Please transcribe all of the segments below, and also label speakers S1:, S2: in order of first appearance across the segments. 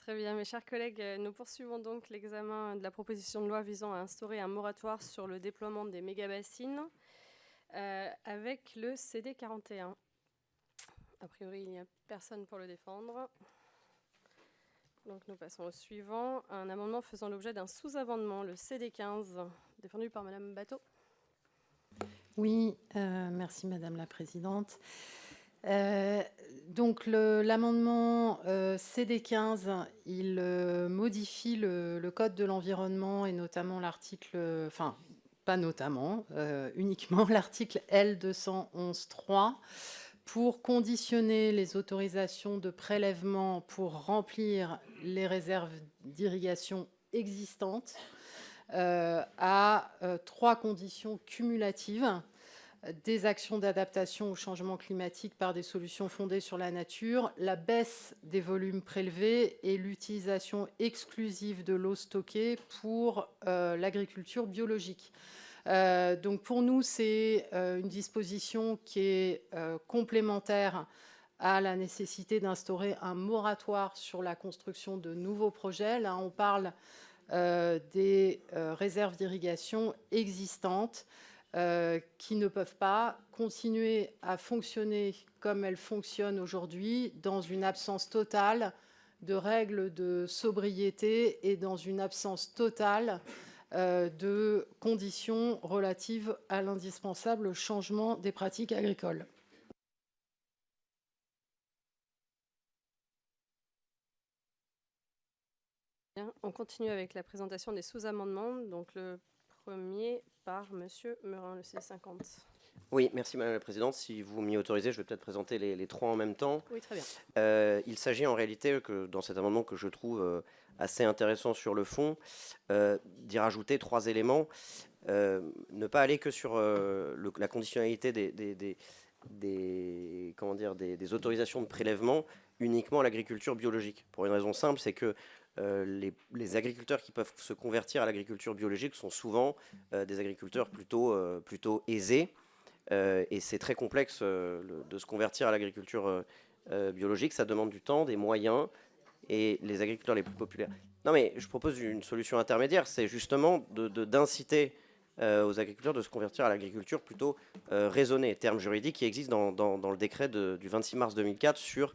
S1: Très bien, mes chers collègues, nous poursuivons donc l'examen de la proposition de loi visant à instaurer un moratoire sur le déploiement des méga-bassines avec le CD 41. A priori, il n'y a personne pour le défendre. Donc nous passons au suivant, un amendement faisant l'objet d'un sous-amendement, le CD 15, défendu par Madame Bateau.
S2: Oui, merci Madame la Présidente. Donc l'amendement CD15, il modifie le Code de l'environnement et notamment l'article, enfin pas notamment, uniquement l'article L211.3 pour conditionner les autorisations de prélèvement pour remplir les réserves d'irrigation existantes à 3 conditions cumulatives: des actions d'adaptation au changement climatique par des solutions fondées sur la nature, la baisse des volumes prélevés et l'utilisation exclusive de l'eau stockée pour l'agriculture biologique. Donc pour nous, c'est une disposition qui est complémentaire à la nécessité d'instaurer un moratoire sur la construction de nouveaux projets. Là, on parle des réserves d'irrigation existantes qui ne peuvent pas continuer à fonctionner comme elles fonctionnent aujourd'hui, dans une absence totale de règles de sobriété et dans une absence totale de conditions relatives à l'indispensable changement des pratiques agricoles.
S1: Bien, on continue avec la présentation des sous-amendements. Donc le premier par Monsieur Meurin, le C50.
S3: Oui, merci Madame la Présidente. Si vous m'y autorisez, je vais peut-être présenter les trois en même temps.
S1: Oui, très bien.
S3: Il s'agit en réalité, que dans cet amendement que je trouve assez intéressant sur le fond, d'y rajouter 3 éléments. Ne pas aller que sur la conditionnalité des autorisations de prélèvement uniquement à l'agriculture biologique. Pour une raison simple, c'est que les agriculteurs qui peuvent se convertir à l'agriculture biologique sont souvent des agriculteurs plutôt aisés. Et c'est très complexe de se convertir à l'agriculture biologique. Ça demande du temps, des moyens, et les agriculteurs les plus populaires. Non, mais je propose une solution intermédiaire, c'est justement d'inciter aux agriculteurs de se convertir à l'agriculture plutôt raisonnée, terme juridique qui existe dans le décret du 26 mars 2004 sur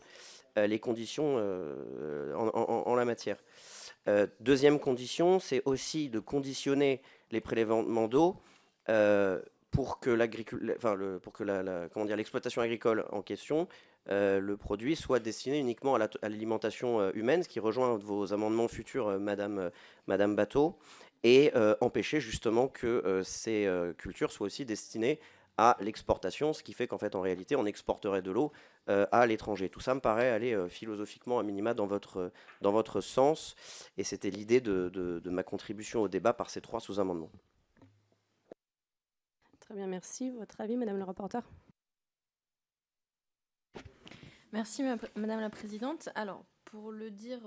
S3: les conditions en la matière. Deuxième condition, c'est aussi de conditionner les prélèvements d'eau pour que l'exploitation agricole en question, le produit soit destiné uniquement à l'alimentation humaine, ce qui rejoint vos amendements futurs, Madame Bateau, et empêcher justement que ces cultures soient aussi destinées à l'exportation, ce qui fait qu'en fait, en réalité, on exporterait de l'eau à l'étranger. Tout ça me paraît aller philosophiquement, à minima, dans votre sens, et c'était l'idée de ma contribution au débat par ces 3 sous-amendements.
S1: Très bien, merci. Votre avis, Madame le rapporteur?
S4: Merci Madame la Présidente. Alors, pour le dire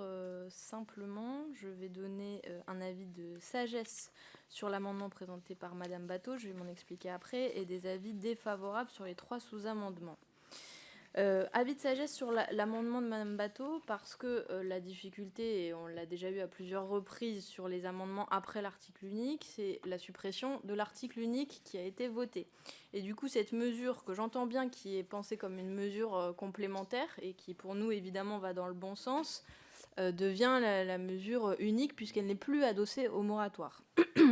S4: simplement, je vais donner un avis de sagesse sur l'amendement présenté par Madame Bateau, je vais m'en expliquer après, et des avis défavorables sur les 3 sous-amendements. Avis de sagesse sur l'amendement de Madame Bateau, parce que la difficulté, et on l'a déjà eu à plusieurs reprises sur les amendements après l'article unique, c'est la suppression de l'article unique qui a été voté. Et du coup, cette mesure que j'entends bien, qui est pensée comme une mesure complémentaire, et qui pour nous évidemment va dans le bon sens, devient la mesure unique puisqu'elle n'est plus adossée au moratoire.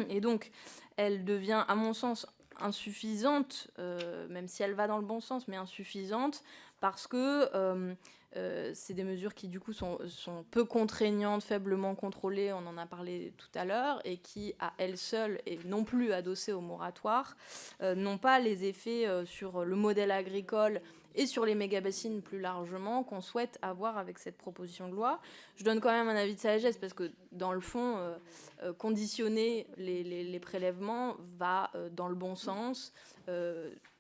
S4: Et donc, elle devient, à mon sens, insuffisante, même si elle va dans le bon sens, mais insuffisante, parce que c'est des mesures qui du coup sont peu contraignantes, faiblement contrôlées, on en a parlé tout à l'heure, et qui à elles seules, et non plus adossées au moratoire, n'ont pas les effets sur le modèle agricole et sur les méga-bassines plus largement qu'on souhaite avoir avec cette proposition de loi. Je donne quand même un avis de sagesse parce que dans le fond, conditionner les prélèvements va dans le bon sens.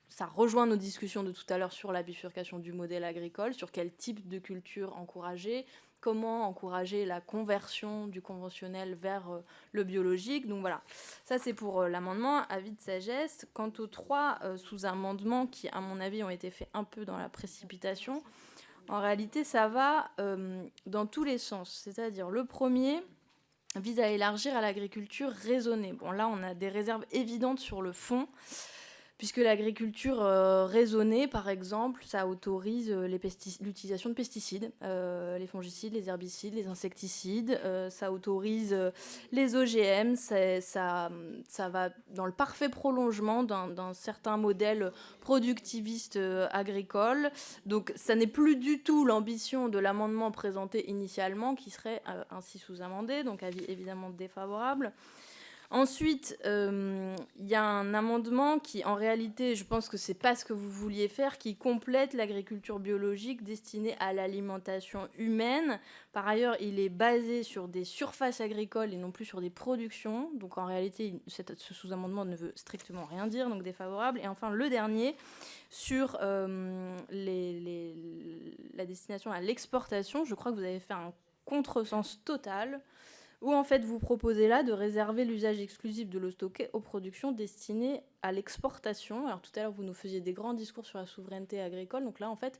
S4: Ça rejoint nos discussions de tout à l'heure sur la bifurcation du modèle agricole, sur quel type de culture encourager, comment encourager la conversion du conventionnel vers le biologique. Donc voilà, ça c'est pour l'amendement, avis de sagesse. Quant aux 3 sous-amendements qui, à mon avis, ont été faits un peu dans la précipitation, En réalité, ça va dans tous les sens. C'est-à-dire, le premier vise à élargir à l'agriculture raisonnée. Bon, là, on a des réserves évidentes sur le fond, puisque l'agriculture raisonnée, par exemple, ça autorise l'utilisation de pesticides, les fongicides, les herbicides, les insecticides, ça autorise les OGM, ça va dans le parfait prolongement d'un certain modèle productiviste agricole. Donc ça n'est plus du tout l'ambition de l'amendement présenté initialement, qui serait ainsi sous-amendé, donc avis évidemment défavorable. Ensuite, il y a un amendement qui, en réalité, je pense que c'est pas ce que vous vouliez faire, qui complète l'agriculture biologique destinée à l'alimentation humaine. Par ailleurs, il est basé sur des surfaces agricoles et non plus sur des productions. Donc, en réalité, ce sous-amendement ne veut strictement rien dire, donc défavorable. Et enfin, le dernier, sur la destination à l'exportation, je crois que vous avez fait un contresens total, où en fait vous proposez là de réserver l'usage exclusif de l'eau stockée aux productions destinées à l'exportation. Alors tout à l'heure vous nous faisiez des grands discours sur la souveraineté agricole, donc là en fait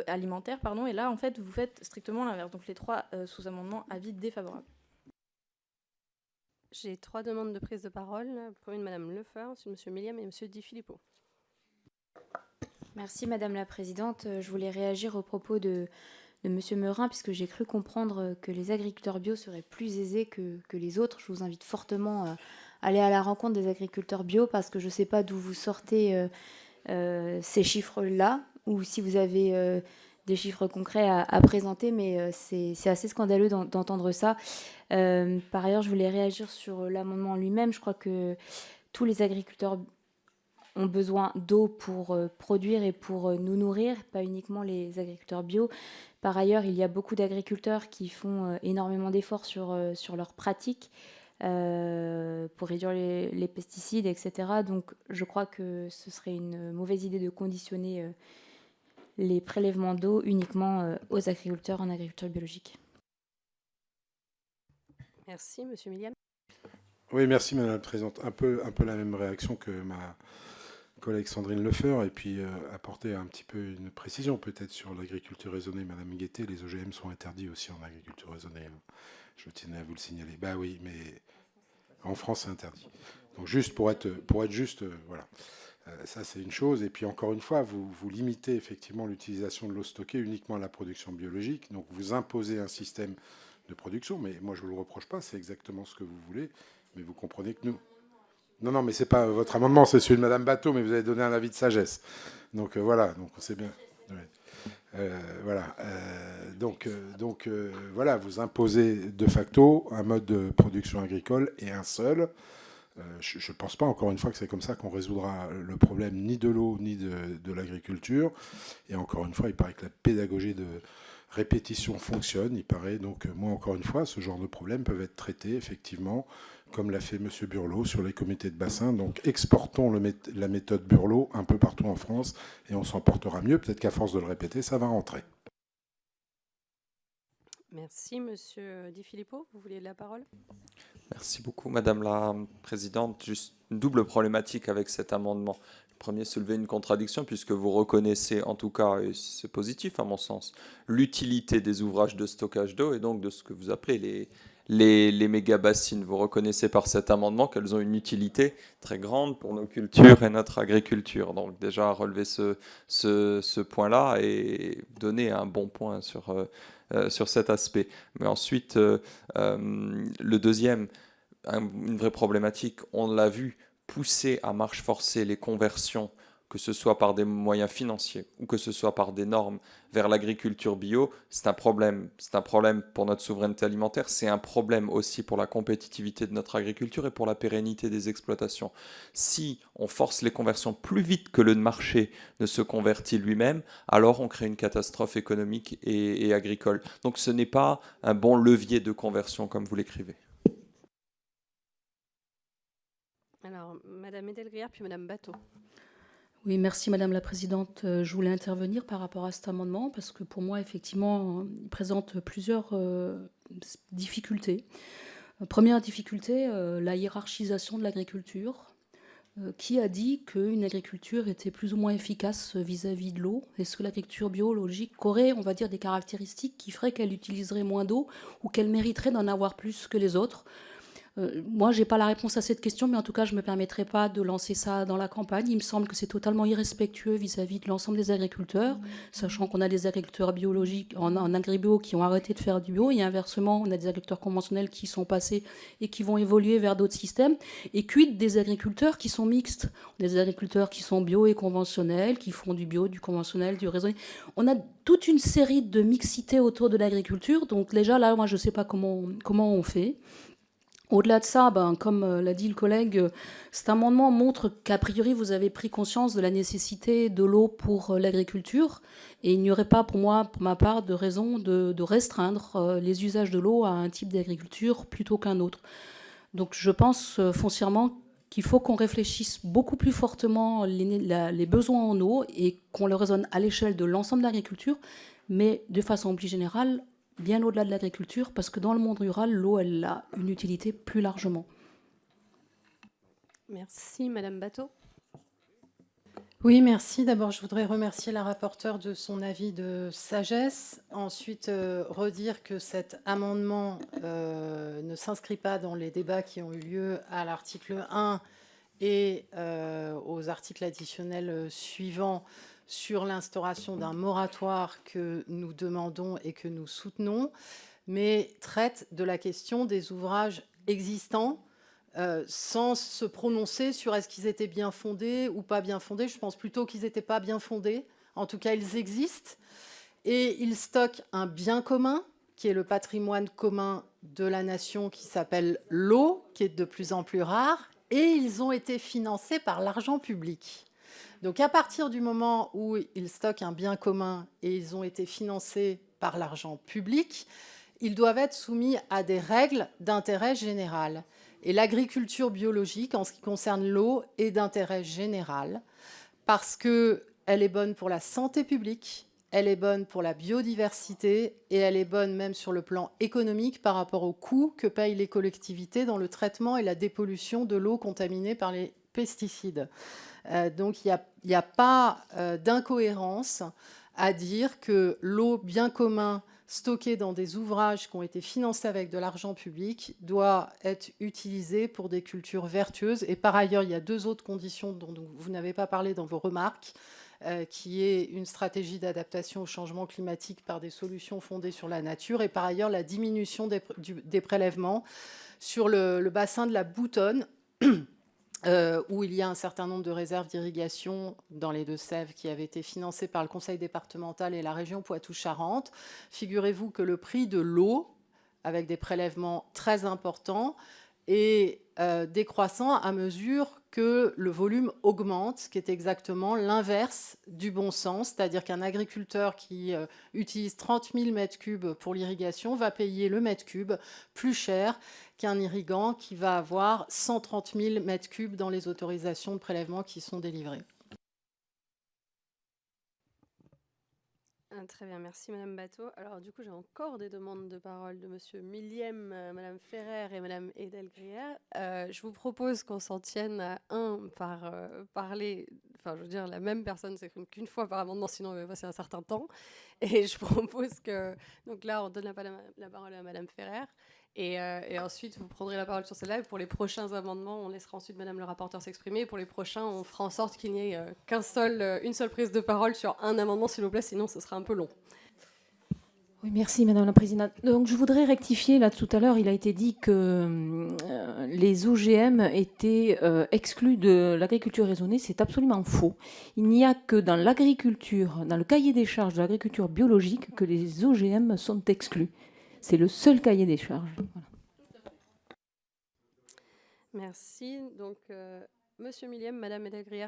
S4: alimentaire, pardon, et là en fait vous faites strictement l'inverse. Donc les trois sous-amendements, avis défavorable.
S1: J'ai 3 demandes de prise de parole. Pour une, Madame Lefeur, ensuite Monsieur Milliam et Monsieur Di Filippo.
S5: Merci Madame la Présidente. Je voulais réagir au propos de Monsieur Meurin, puisque j'ai cru comprendre que les agriculteurs bio seraient plus aisés que les autres. Je vous invite fortement à aller à la rencontre des agriculteurs bio, parce que je ne sais pas d'où vous sortez ces chiffres-là, ou si vous avez des chiffres concrets à présenter, mais c'est assez scandaleux d'entendre ça. Par ailleurs, je voulais réagir sur l'amendement lui-même. Je crois que tous les agriculteurs ont besoin d'eau pour produire et pour nous nourrir, pas uniquement les agriculteurs bio. Par ailleurs, il y a beaucoup d'agriculteurs qui font énormément d'efforts sur leurs pratiques pour réduire les pesticides, etc. Donc, je crois que ce serait une mauvaise idée de conditionner les prélèvements d'eau uniquement aux agriculteurs en agriculture biologique.
S1: Merci, Monsieur Milliam.
S6: Oui, merci Madame la Présidente. Un peu la même réaction que ma collègue Sandrine Lefeur, et puis apporter un petit peu une précision peut-être sur l'agriculture raisonnée. Madame Guettet, les OGM sont interdits aussi en agriculture raisonnée. Je tenais à vous le signaler. Bah oui, mais en France, c'est interdit. Donc juste pour être juste, voilà. Ça, c'est une chose. Et puis encore une fois, vous limitez effectivement l'utilisation de l'eau stockée uniquement à la production biologique. Donc vous imposez un système de production. Mais moi, je ne vous le reproche pas. C'est exactement ce que vous voulez. Mais vous comprenez que nous... Non, mais c'est pas votre amendement, c'est celui de Madame Bateau, mais vous avez donné un avis de sagesse. Donc voilà, donc c'est bien. Ouais. Voilà. Donc voilà, vous imposez de facto un mode de production agricole et un seul. Je ne pense pas, encore une fois, que c'est comme ça qu'on résoudra le problème ni de l'eau ni de l'agriculture. Et encore une fois, il paraît que la pédagogie de répétition fonctionne. Il paraît donc, moi, encore une fois, ce genre de problèmes peuvent être traités, effectivement, comme l'a fait M. Burlot sur les comités de bassin. Donc exportons la méthode Burlot un peu partout en France et on s'en portera mieux. Peut-être qu'à force de le répéter, ça va rentrer.
S1: Merci, Monsieur Di Filippo. Vous vouliez la parole?
S7: Merci beaucoup, Madame la Présidente. Juste une double problématique avec cet amendement. Le premier, soulever une contradiction, puisque vous reconnaissez, en tout cas, et c'est positif à mon sens, l'utilité des ouvrages de stockage d'eau et donc de ce que vous appelez les méga-bassines. Vous reconnaissez par cet amendement qu'elles ont une utilité très grande pour nos cultures et notre agriculture. Donc déjà, relever ce point-là et donner un bon point sur cet aspect. Mais ensuite, le deuxième, une vraie problématique, on l'a vu, pousser à marche forcée les conversions, que ce soit par des moyens financiers ou que ce soit par des normes vers l'agriculture bio, c'est un problème. C'est un problème pour notre souveraineté alimentaire, c'est un problème aussi pour la compétitivité de notre agriculture et pour la pérennité des exploitations. Si on force les conversions plus vite que le marché ne se convertit lui-même, alors on crée une catastrophe économique et agricole. Donc ce n'est pas un bon levier de conversion comme vous l'écrivez.
S1: Alors, Madame Edelgrière, puis Madame Bateau.
S8: Oui, merci Madame la Présidente. Je voulais intervenir par rapport à cet amendement parce que pour moi, effectivement, il présente plusieurs difficultés. Première difficulté, la hiérarchisation de l'agriculture. Qui a dit qu'une agriculture était plus ou moins efficace vis-à-vis de l'eau? Est-ce que l'agriculture biologique aurait, on va dire, des caractéristiques qui feraient qu'elle utiliserait moins d'eau ou qu'elle mériterait d'en avoir plus que les autres? Moi, je n'ai pas la réponse à cette question, mais en tout cas, je ne me permettrai pas de lancer ça dans la campagne. Il me semble que c'est totalement irrespectueux vis-à-vis de l'ensemble des agriculteurs, sachant qu'on a des agriculteurs biologiques en agribio qui ont arrêté de faire du bio, et inversement, on a des agriculteurs conventionnels qui sont passés et qui vont évoluer vers d'autres systèmes. Et quid des agriculteurs qui sont mixtes? On a des agriculteurs qui sont bio et conventionnels, qui font du bio, du conventionnel, du raisonné. On a toute une série de mixités autour de l'agriculture. Donc déjà, là, moi, je ne sais pas comment on fait. Au-delà de ça, comme l'a dit le collègue, cet amendement montre qu'a priori, vous avez pris conscience de la nécessité de l'eau pour l'agriculture. Et il n'y aurait pas, pour ma part, de raison de restreindre les usages de l'eau à un type d'agriculture plutôt qu'un autre. Donc je pense foncièrement qu'il faut qu'on réfléchisse beaucoup plus fortement les besoins en eau et qu'on le raisonne à l'échelle de l'ensemble de l'agriculture, mais de façon plus générale, bien au-delà de l'agriculture, parce que dans le monde rural, l'eau, elle a une utilité plus largement.
S1: Merci, Madame Batho.
S2: Oui, merci. D'abord, je voudrais remercier la rapporteure de son avis de sagesse. Ensuite, redire que cet amendement ne s'inscrit pas dans les débats qui ont eu lieu à l'article 1 et aux articles additionnels suivants sur l'instauration d'un moratoire que nous demandons et que nous soutenons, mais traite de la question des ouvrages existants sans se prononcer sur est-ce qu'ils étaient bien fondés ou pas bien fondés. Je pense plutôt qu'ils n'étaient pas bien fondés. En tout cas, ils existent. Et ils stockent un bien commun, qui est le patrimoine commun de la nation, qui s'appelle l'eau, qui est de plus en plus rare. Et ils ont été financés par l'argent public. Donc, à partir du moment où ils stockent un bien commun et ils ont été financés par l'argent public, ils doivent être soumis à des règles d'intérêt général. Et l'agriculture biologique, en ce qui concerne l'eau, est d'intérêt général parce qu'elle est bonne pour la santé publique, elle est bonne pour la biodiversité et elle est bonne même sur le plan économique par rapport aux coûts que payent les collectivités dans le traitement et la dépollution de l'eau contaminée par les pesticides. Donc, il n'y a pas d'incohérence à dire que l'eau bien commun stockée dans des ouvrages qui ont été financés avec de l'argent public doit être utilisée pour des cultures vertueuses. Et par ailleurs, il y a deux autres conditions dont vous n'avez pas parlé dans vos remarques, qui est une stratégie d'adaptation au changement climatique par des solutions fondées sur la nature et par ailleurs la diminution des prélèvements sur le bassin de la Boutonne, où il y a un certain nombre de réserves d'irrigation dans les Deux-Sèvres qui avaient été financées par le Conseil départemental et la région Poitou-Charentes. Figurez-vous que le prix de l'eau, avec des prélèvements très importants, est décroissant à mesure que le volume augmente, ce qui est exactement l'inverse du bon sens, c'est-à-dire qu'un agriculteur qui utilise 30 000 mètres cubes pour l'irrigation va payer le mètre cube plus cher qu'un irrigant qui va avoir 130 000 mètres cubes dans les autorisations de prélèvement qui sont délivrées.
S1: Très bien, merci Madame Batho. Alors du coup, j'ai encore des demandes de parole de Monsieur Milliem, Madame Ferrer et Madame Edelgrier. Je vous propose qu'on s'en tienne à par parler, enfin je veux dire, la même personne s'exprime qu'une fois par amendement, sinon on va passer un certain temps. Et je propose que, donc là, on donne la parole à Madame Ferrer. Et ensuite, vous prendrez la parole sur celle-là. Et pour les prochains amendements, on laissera ensuite Madame le rapporteur s'exprimer. Et pour les prochains, on fera en sorte qu'il n'y ait une seule prise de parole sur un amendement, s'il vous plaît. Sinon, ce sera un peu long.
S9: Oui, merci Madame la Présidente. Donc, je voudrais rectifier, là, tout à l'heure, il a été dit que les OGM étaient exclus de l'agriculture raisonnée. C'est absolument faux. Il n'y a que dans l'agriculture, dans le cahier des charges de l'agriculture biologique, que les OGM sont exclus. C'est le seul cahier des charges. Voilà.
S1: Merci. Donc, Monsieur Milliem, Madame Edelgrier.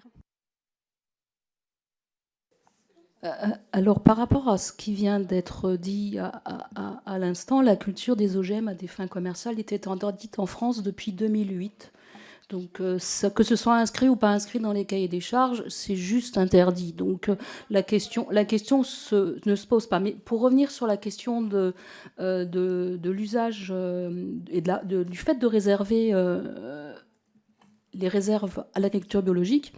S8: Alors, par rapport à ce qui vient d'être dit à l'instant, la culture des OGM à des fins commerciales était interdite en France depuis 2008. Donc, que ce soit inscrit ou pas inscrit dans les cahiers des charges, c'est juste interdit. Donc, la question ne se pose pas. Mais pour revenir sur la question de l'usage et du fait de réserver les réserves à l'agriculture biologique.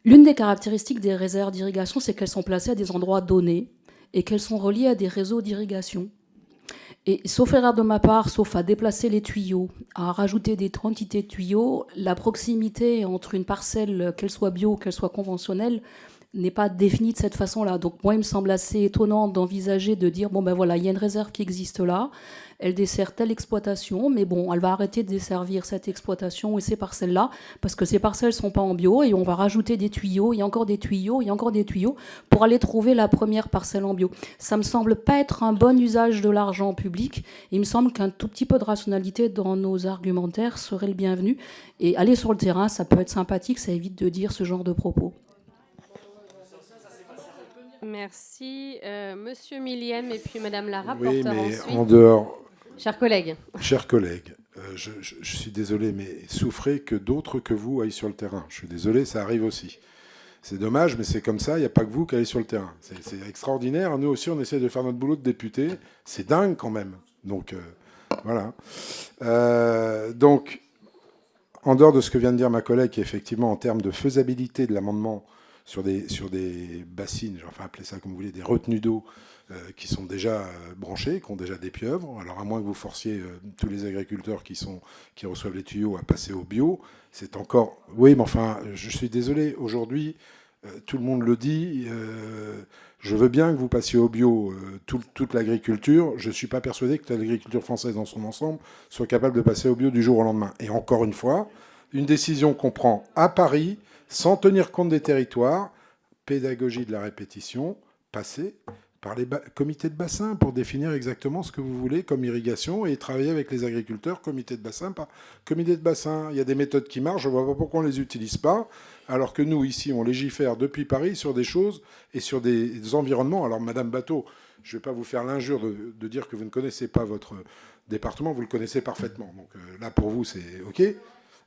S8: L'une des caractéristiques des réserves d'irrigation, c'est qu'elles sont placées à des endroits donnés et qu'elles sont reliées à des réseaux d'irrigation. Et sauf erreur de ma part, sauf à déplacer les tuyaux, à rajouter des quantités de tuyaux, la proximité entre une parcelle, qu'elle soit bio ou qu'elle soit conventionnelle, n'est pas définie de cette façon-là. Donc moi, il me semble assez étonnant d'envisager de dire, bon ben voilà, il y a une réserve qui existe là, elle dessert telle exploitation, mais bon, elle va arrêter de desservir cette exploitation et ces parcelles-là, parce que ces parcelles ne sont pas en bio, et on va rajouter des tuyaux, et encore des tuyaux, et encore des tuyaux, pour aller trouver la première parcelle en bio. Ça me semble pas être un bon usage de l'argent public. Il me semble qu'un tout petit peu de rationalité dans nos argumentaires serait le bienvenu. Et aller sur le terrain, ça peut être sympathique, ça évite de dire ce genre de propos.
S1: Merci. Monsieur Millième et puis Madame la rapporteure
S6: Oui, mais
S1: ensuite.
S6: en dehors...
S1: Chers collègues.
S6: Chers collègues, je suis désolé, mais souffrez que d'autres que vous aillent sur le terrain. Je suis désolé, ça arrive aussi. C'est dommage, mais c'est comme ça, il n'y a pas que vous qui allez sur le terrain. C'est extraordinaire. Nous aussi, on essaie de faire notre boulot de député. C'est dingue quand même. Donc, voilà. Donc, en dehors de ce que vient de dire ma collègue, qui effectivement, en termes de faisabilité de l'amendement sur des bassines, enfin, appelez ça comme vous voulez, des retenues d'eau, qui sont déjà branchés, qui ont déjà des pieuvres. Alors à moins que vous forciez tous les agriculteurs qui reçoivent les tuyaux à passer au bio, c'est encore... Oui, mais enfin, je suis désolé, aujourd'hui, tout le monde le dit, je veux bien que vous passiez au bio toute l'agriculture. Je ne suis pas persuadé que l'agriculture française dans son ensemble soit capable de passer au bio du jour au lendemain. Et encore une fois, une décision qu'on prend à Paris, sans tenir compte des territoires, pédagogie de la répétition, passer par les comités de bassin pour définir exactement ce que vous voulez comme irrigation et travailler avec les agriculteurs, comité de bassin par comité de bassin. Il y a des méthodes qui marchent, je ne vois pas pourquoi on ne les utilise pas, alors que nous, ici, on légifère depuis Paris sur des choses et sur des environnements. Alors, Madame Bateau, je ne vais pas vous faire l'injure de dire que vous ne connaissez pas votre département, vous le connaissez parfaitement. Donc là, pour vous, c'est OK.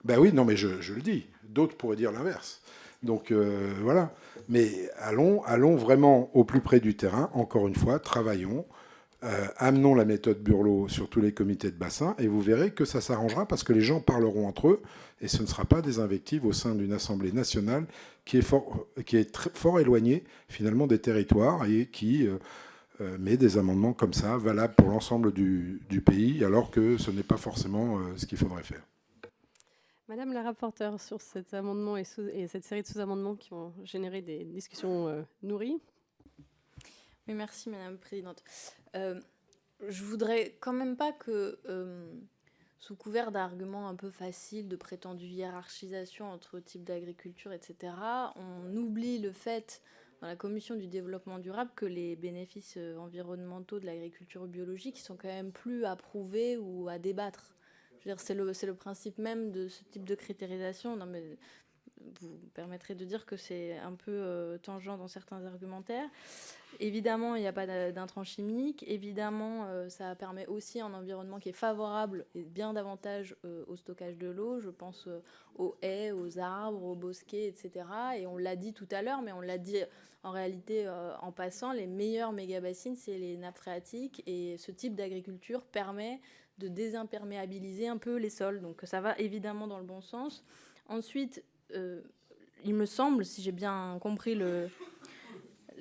S6: Ben oui, non, mais je le dis. D'autres pourraient dire l'inverse. Donc voilà. Mais allons vraiment au plus près du terrain. Encore une fois, travaillons. Amenons la méthode Burlot sur tous les comités de bassin et vous verrez que ça s'arrangera parce que les gens parleront entre eux et ce ne sera pas des invectives au sein d'une Assemblée nationale qui est fort éloignée finalement des territoires et qui met des amendements comme ça valables pour l'ensemble du pays alors que ce n'est pas forcément ce qu'il faudrait faire.
S1: Madame la rapporteure, sur cet amendement et cette série de sous-amendements qui ont généré des discussions nourries.
S4: Oui, merci Madame la Présidente. Je voudrais quand même pas que, sous couvert d'arguments un peu faciles, de prétendue hiérarchisation entre types d'agriculture, etc., on oublie le fait, dans la Commission du développement durable, que les bénéfices environnementaux de l'agriculture biologique sont quand même plus à prouver ou à débattre. Je veux dire, c'est le principe même de ce type de critérisation. Non, mais vous permettrez de dire que c'est un peu tangent dans certains argumentaires. Évidemment, il n'y a pas d'intrants chimiques. Évidemment, ça permet aussi un environnement qui est favorable et bien davantage au stockage de l'eau. Je pense aux haies, aux arbres, aux bosquets, etc. Et on l'a dit tout à l'heure, mais on l'a dit en réalité en passant, les meilleures méga-bassines, c'est les nappes phréatiques. Et ce type d'agriculture permet de désimperméabiliser un peu les sols. Donc ça va évidemment dans le bon sens. Ensuite, il me semble, si j'ai bien compris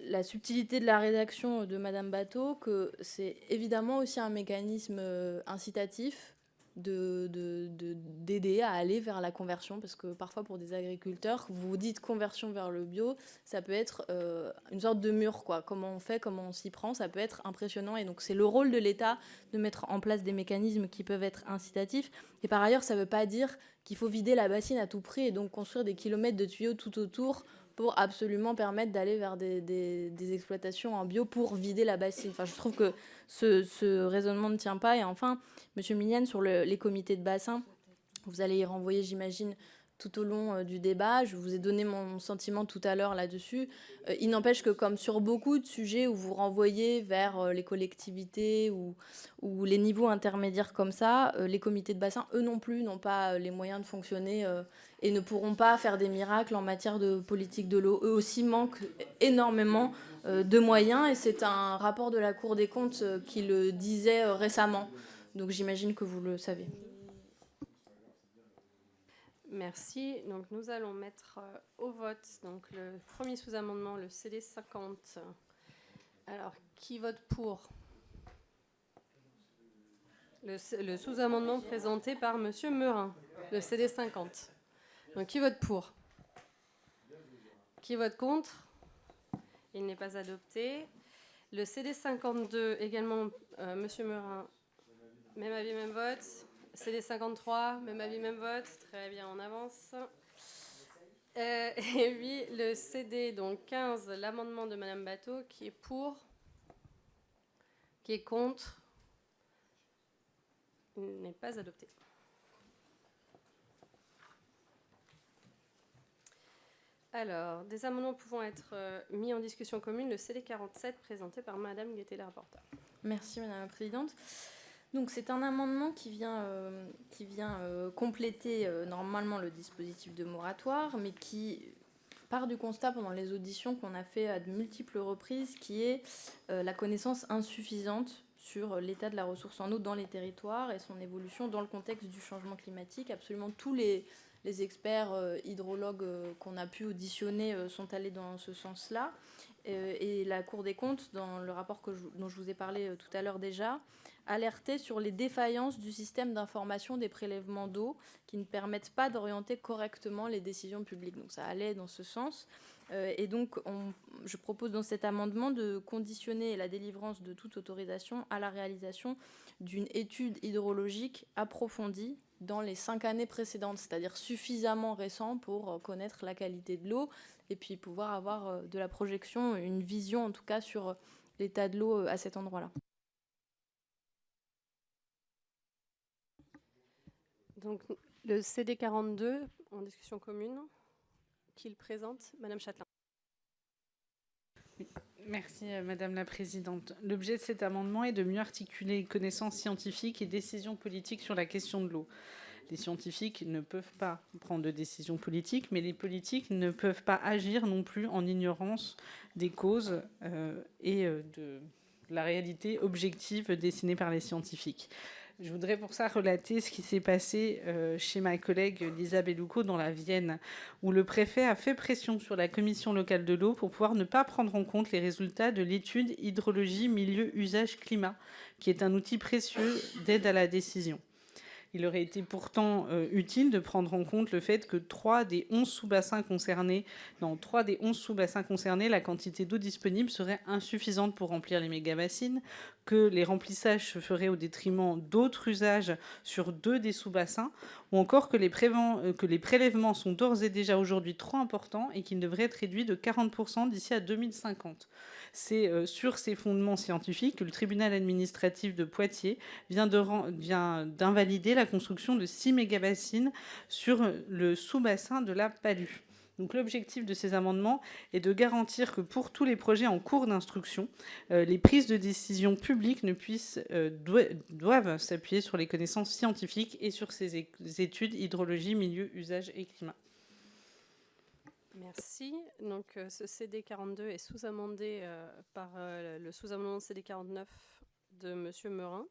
S4: la subtilité de la rédaction de Madame Bateau, que c'est évidemment aussi un mécanisme incitatif d'aider à aller vers la conversion, parce que parfois pour des agriculteurs, vous dites conversion vers le bio, ça peut être une sorte de mur, quoi. Comment on fait, comment on s'y prend, ça peut être impressionnant, et donc c'est le rôle de l'État de mettre en place des mécanismes qui peuvent être incitatifs. Et par ailleurs, ça ne veut pas dire qu'il faut vider la bassine à tout prix et donc construire des kilomètres de tuyaux tout autour pour absolument permettre d'aller vers des exploitations en bio pour vider la bassine. Enfin, je trouve que ce raisonnement ne tient pas. Et enfin, Monsieur Millienne, sur les comités de bassin, vous allez y renvoyer, j'imagine, tout au long du débat. Je vous ai donné mon sentiment tout à l'heure là-dessus. Il n'empêche que comme sur beaucoup de sujets où vous renvoyez vers les collectivités ou les niveaux intermédiaires comme ça, les comités de bassin, eux non plus, n'ont pas les moyens de fonctionner et ne pourront pas faire des miracles en matière de politique de l'eau. Eux aussi manquent énormément de moyens et c'est un rapport de la Cour des comptes qui le disait récemment. Donc j'imagine que vous le savez.
S1: Merci. Donc nous allons mettre au vote donc, le premier sous-amendement, le CD 50. Alors, qui vote pour le sous-amendement présenté par Monsieur Meurin, le CD 50. Donc, qui vote pour? Qui vote contre? Il n'est pas adopté. Le CD 52, également, Monsieur Meurin, même avis, même vote. CD 53, même avis, même vote. Très bien, on avance. Et puis, le CD donc 15, l'amendement de Madame Bateau, qui est pour? Qui est contre? Il n'est pas adopté. Alors, des amendements pouvant être mis en discussion commune, le CD 47 présenté par Madame Guettet, la rapporteure.
S4: Merci Madame la Présidente. Donc c'est un amendement qui vient compléter normalement le dispositif de moratoire, mais qui part du constat pendant les auditions qu'on a fait à de multiples reprises, qui est la connaissance insuffisante sur l'état de la ressource en eau dans les territoires et son évolution dans le contexte du changement climatique. Absolument tous les experts hydrologues qu'on a pu auditionner sont allés dans ce sens-là. Et la Cour des comptes, dans le rapport dont je vous ai parlé tout à l'heure déjà, alertait sur les défaillances du système d'information des prélèvements d'eau qui ne permettent pas d'orienter correctement les décisions publiques. Donc ça allait dans ce sens. Et donc je propose dans cet amendement de conditionner la délivrance de toute autorisation à la réalisation d'une étude hydrologique approfondie dans les 5 années précédentes, c'est-à-dire suffisamment récent pour connaître la qualité de l'eau et puis pouvoir avoir de la projection, une vision en tout cas sur l'état de l'eau à cet endroit-là.
S1: Donc le CD 42 en discussion commune, qui le présente, Madame Châtelain.
S10: Merci Madame la Présidente. L'objet de cet amendement est de mieux articuler connaissances scientifiques et décisions politiques sur la question de l'eau. Les scientifiques ne peuvent pas prendre de décisions politiques, mais les politiques ne peuvent pas agir non plus en ignorance des causes et de la réalité objective dessinée par les scientifiques. Je voudrais pour ça relater ce qui s'est passé chez ma collègue Lisa Bellucco dans la Vienne, où le préfet a fait pression sur la commission locale de l'eau pour pouvoir ne pas prendre en compte les résultats de l'étude hydrologie, milieu, usage, climat, qui est un outil précieux d'aide à la décision. Il aurait été pourtant utile de prendre en compte le fait que 3 des 11 sous-bassins concernés, la quantité d'eau disponible serait insuffisante pour remplir les méga-bassines, que les remplissages se feraient au détriment d'autres usages sur 2 des sous-bassins, ou encore que les prélèvements sont d'ores et déjà aujourd'hui trop importants et qu'ils devraient être réduits de 40% d'ici à 2050. C'est sur ces fondements scientifiques que le tribunal administratif de Poitiers vient d'invalider la construction de 6 méga-bassines sur le sous-bassin de la Palue. Donc l'objectif de ces amendements est de garantir que pour tous les projets en cours d'instruction, les prises de décision publiques doivent s'appuyer sur les connaissances scientifiques et sur ces études hydrologie, milieu, usage et climat.
S1: Merci. Donc ce CD 42 est sous-amendé par le sous-amendement CD 49 de Monsieur Meurin.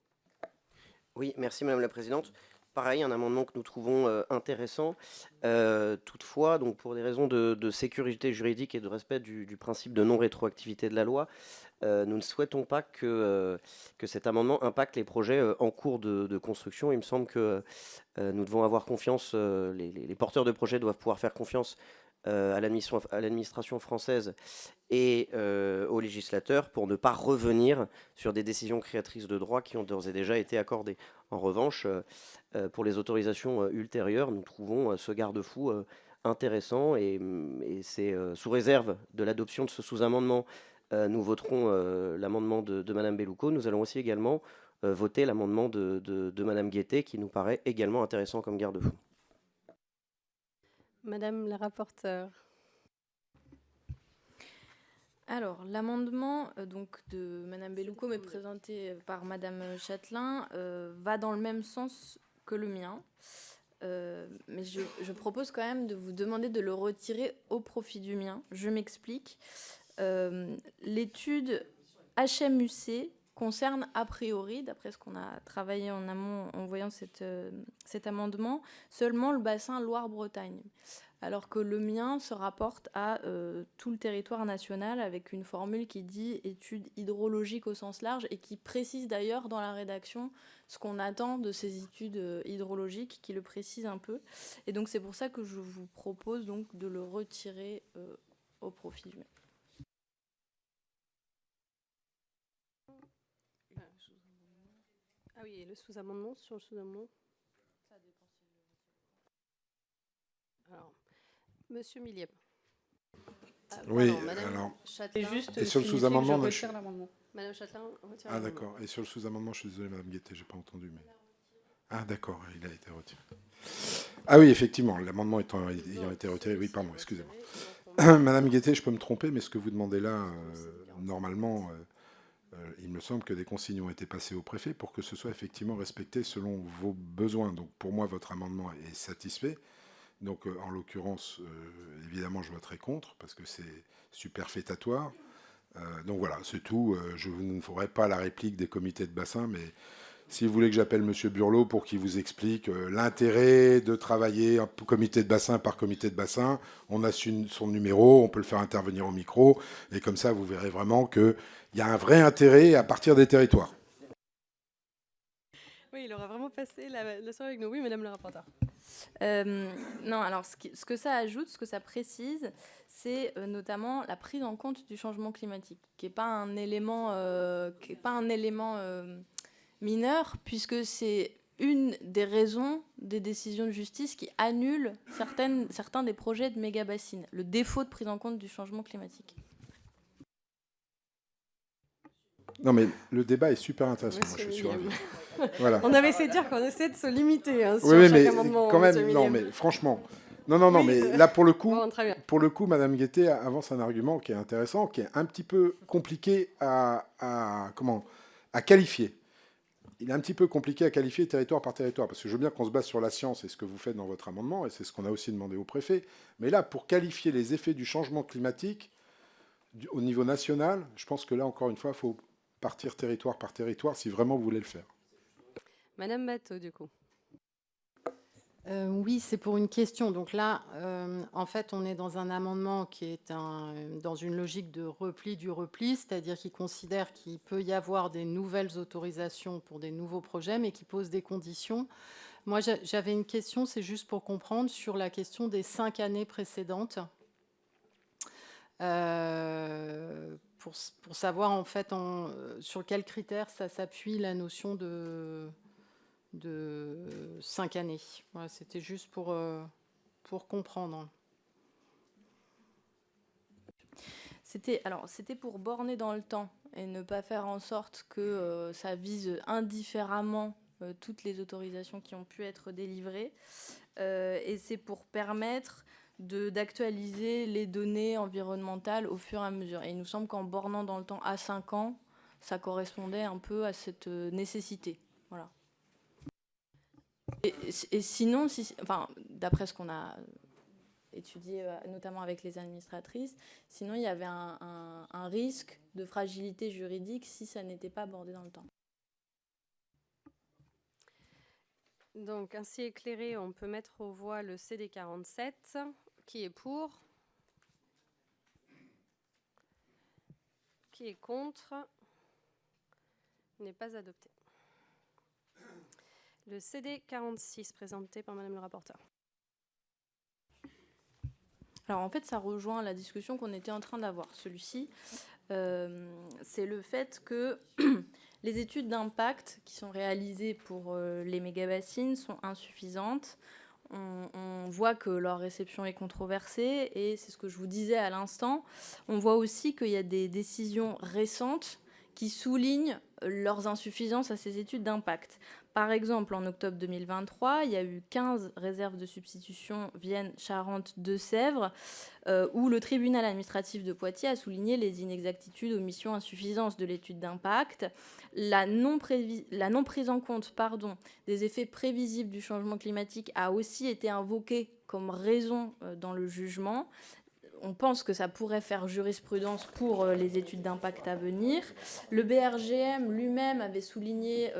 S3: Oui, merci Madame la Présidente. Pareil, un amendement que nous trouvons intéressant. Toutefois, donc pour des raisons de sécurité juridique et de respect du principe de non-rétroactivité de la loi, nous ne souhaitons pas que cet amendement impacte les projets en cours de construction. Il me semble que nous devons avoir confiance, les porteurs de projets doivent pouvoir faire confiance à l'administration française et aux législateurs pour ne pas revenir sur des décisions créatrices de droit qui ont d'ores et déjà été accordées. En revanche, pour les autorisations ultérieures, nous trouvons ce garde-fou intéressant et c'est sous réserve de l'adoption de ce sous-amendement, nous voterons l'amendement de Madame Bellucco. Nous allons aussi également voter l'amendement de Madame Guettet qui nous paraît également intéressant comme garde-fou.
S1: Madame la rapporteure.
S4: Alors, l'amendement donc de Madame Bellucco, mais présenté par Madame Châtelain, va dans le même sens que le mien. Mais je propose quand même de vous demander de le retirer au profit du mien. Je m'explique. L'étude HMUC concerne a priori, d'après ce qu'on a travaillé en amont en voyant cet amendement, seulement le bassin Loire-Bretagne, alors que le mien se rapporte à tout le territoire national avec une formule qui dit études hydrologiques au sens large et qui précise d'ailleurs dans la rédaction ce qu'on attend de ces études hydrologiques, qui le précise un peu. Et donc c'est pour ça que je vous propose donc de le retirer au profit du mien.
S1: Ah oui, et le sous-amendement, sur le sous-amendement. Alors, Monsieur Millier.
S6: Oui,
S1: Madame
S6: alors.
S1: Châtelain.
S6: Et sur le sous-amendement,
S1: Madame Châtelain retire
S6: Ah
S1: l'amendement.
S6: d'accord. Et sur le sous-amendement, je suis désolé, Madame Guettet, j'ai pas entendu. Mais... Ah d'accord, il a été retiré. Ah oui, effectivement, l'amendement ayant été retiré. Oui, pardon, excusez-moi. Madame Guettet, je peux me tromper, mais ce que vous demandez là, normalement, il me semble que des consignes ont été passées au préfet pour que ce soit effectivement respecté selon vos besoins. Donc pour moi, votre amendement est satisfait. Donc en l'occurrence, évidemment, je voterai contre parce que c'est superfétatoire. Donc voilà, c'est tout. Je ne ferai pas la réplique des comités de bassin, mais si vous voulez que j'appelle Monsieur Burlot pour qu'il vous explique l'intérêt de travailler un comité de bassin par comité de bassin, on a son numéro, on peut le faire intervenir au micro, et comme ça, vous verrez vraiment qu'il y a un vrai intérêt à partir des territoires.
S1: Oui, il aura vraiment passé la soirée avec nous. Oui, Madame le rapporteur.
S4: Non, alors ce que ça ajoute, ce que ça précise, c'est notamment la prise en compte du changement climatique, qui n'est pas un élément, mineur, puisque c'est une des raisons des décisions de justice qui annulent certains des projets de méga-bassines, le défaut de prise en compte du changement climatique.
S6: Non, mais le débat est super intéressant. Moi, je suis ravi. Voilà.
S1: On avait essayé de dire qu'on essaie de se limiter sur
S6: oui,
S1: chaque
S6: mais
S1: amendement.
S6: quand même, non, mais franchement, non,
S1: Oui.
S6: mais là pour le coup,
S1: Bon,
S6: Madame Guettet avance un argument qui est intéressant, qui est un petit peu compliqué à qualifier. Il est un petit peu compliqué à qualifier territoire par territoire, parce que je veux bien qu'on se base sur la science et ce que vous faites dans votre amendement, et c'est ce qu'on a aussi demandé au préfet. Mais là, pour qualifier les effets du changement climatique au niveau national, je pense que là, encore une fois, il faut partir territoire par territoire si vraiment vous voulez le faire.
S1: Madame Batho, du coup.
S2: Oui, c'est pour une question. Donc là, en fait, on est dans un amendement qui est dans une logique de repli du repli, c'est-à-dire qu'il considère qu'il peut y avoir des nouvelles autorisations pour des nouveaux projets, mais qui posent des conditions. Moi, j'avais une question, c'est juste pour comprendre, sur la question des 5 années précédentes. Pour savoir, en fait, sur quels critères ça s'appuie la notion de 5 années. Voilà, c'était juste pour comprendre.
S4: C'était pour borner dans le temps et ne pas faire en sorte que ça vise indifféremment toutes les autorisations qui ont pu être délivrées. Et c'est pour permettre d'actualiser les données environnementales au fur et à mesure. Et il nous semble qu'en bornant dans le temps à 5 ans, ça correspondait un peu à cette nécessité. Voilà. Et sinon, d'après ce qu'on a étudié, notamment avec les administratrices, sinon il y avait un risque de fragilité juridique si ça n'était pas abordé dans le temps.
S1: Donc, ainsi éclairé, on peut mettre aux voix le CD 47. Qui est pour? Qui est contre? N'est pas adopté. Le CD 46, présenté par Madame le rapporteur.
S4: Alors en fait, ça rejoint la discussion qu'on était en train d'avoir. Celui-ci, c'est le fait que les études d'impact qui sont réalisées pour les méga-bassines sont insuffisantes. On voit que leur réception est controversée et c'est ce que je vous disais à l'instant. On voit aussi qu'il y a des décisions récentes qui soulignent leurs insuffisances à ces études d'impact. Par exemple, en octobre 2023, il y a eu 15 réserves de substitution Vienne, Charente, Deux-Sèvres, où le tribunal administratif de Poitiers a souligné les inexactitudes, omissions, insuffisances de l'étude d'impact, la non prise en compte des effets prévisibles du changement climatique a aussi été invoquée comme raison dans le jugement. on pense que ça pourrait faire jurisprudence pour les études d'impact à venir. Le BRGM lui-même avait souligné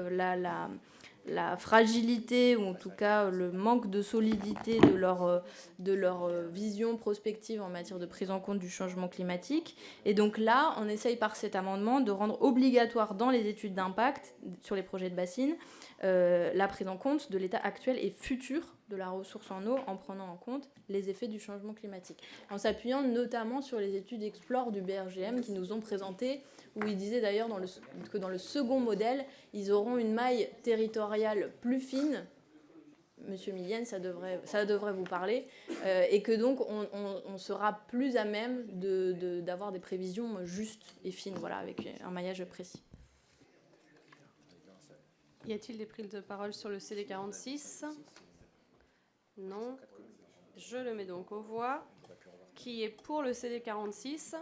S4: la fragilité, ou en tout cas le manque de solidité de leur vision prospective en matière de prise en compte du changement climatique. Et donc là, on essaye par cet amendement de rendre obligatoire dans les études d'impact sur les projets de bassines la prise en compte de l'état actuel et futur de la ressource en eau, en prenant en compte les effets du changement climatique. En s'appuyant notamment sur les études Explore du BRGM qui nous ont présenté, où ils disaient d'ailleurs que dans le second modèle, ils auront une maille territoriale plus fine. Monsieur Millienne, ça devrait vous parler, et que donc on sera plus à même d'avoir des prévisions justes et fines, voilà, avec un maillage précis.
S1: Y a-t-il des prises de parole sur le CD 46 ? Non. Je le mets donc aux voix. Qui est pour le CD 46 ?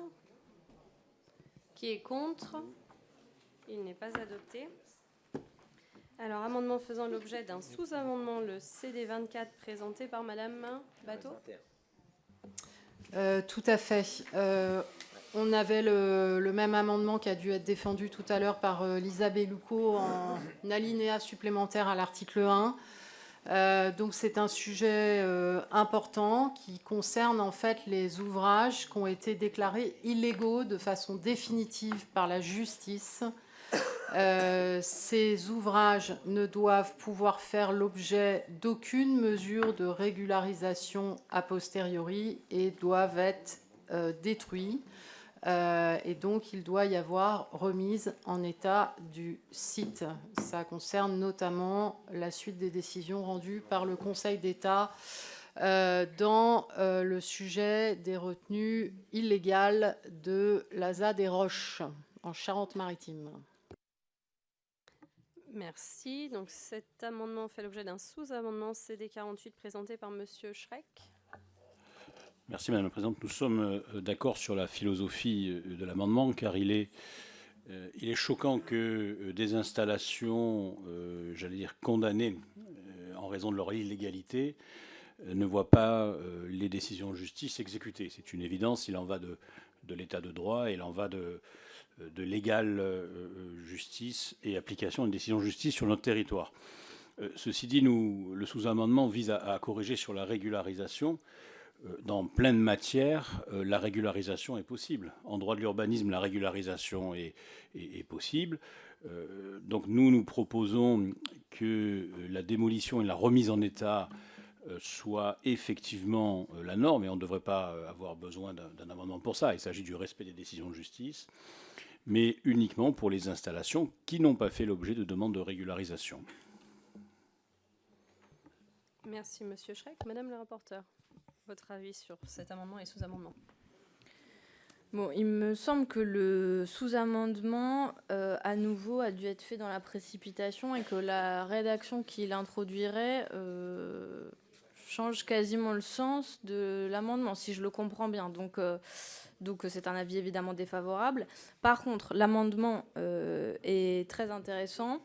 S1: Qui est contre ? Il n'est pas adopté. Alors, amendement faisant l'objet d'un sous-amendement, le CD 24, présenté par Madame Bateau.
S2: Tout à fait. On avait le même amendement qui a dû être défendu tout à l'heure par Lisa Bellucco en alinéa supplémentaire à l'article 1. Donc c'est un sujet important qui concerne en fait les ouvrages qui ont été déclarés illégaux de façon définitive par la justice. Ces ouvrages ne doivent pouvoir faire l'objet d'aucune mesure de régularisation a posteriori et doivent être détruits. Et donc, il doit y avoir remise en état du site. Ça concerne notamment la suite des décisions rendues par le Conseil d'État dans le sujet des retenues illégales de l'ASA des Roches, en Charente-Maritime.
S1: Merci. Donc, cet amendement fait l'objet d'un sous-amendement CD 48 présenté par Monsieur Schreck.
S11: Merci Madame la Présidente. Nous sommes d'accord sur la philosophie de l'amendement, car il est choquant que des installations, j'allais dire condamnées en raison de leur illégalité, ne voient pas les décisions de justice exécutées. C'est une évidence, il en va de l'état de droit et il en va de l'égale justice et application d'une décision de justice sur notre territoire. Ceci dit, le sous-amendement vise à corriger sur la régularisation. Dans plein de matières, la régularisation est possible. En droit de l'urbanisme, la régularisation est possible. Donc nous proposons que la démolition et la remise en état soient effectivement la norme, et on ne devrait pas avoir besoin d'un amendement pour ça. Il s'agit du respect des décisions de justice, mais uniquement pour les installations qui n'ont pas fait l'objet de demande de régularisation.
S1: Merci Monsieur Schreck. Madame le rapporteur, votre avis sur cet amendement et sous-amendement?
S4: Bon, il me semble que le sous-amendement, à nouveau, a dû être fait dans la précipitation et que la rédaction qu'il introduirait change quasiment le sens de l'amendement, si je le comprends bien. Donc c'est un avis évidemment défavorable. Par contre, l'amendement est très intéressant,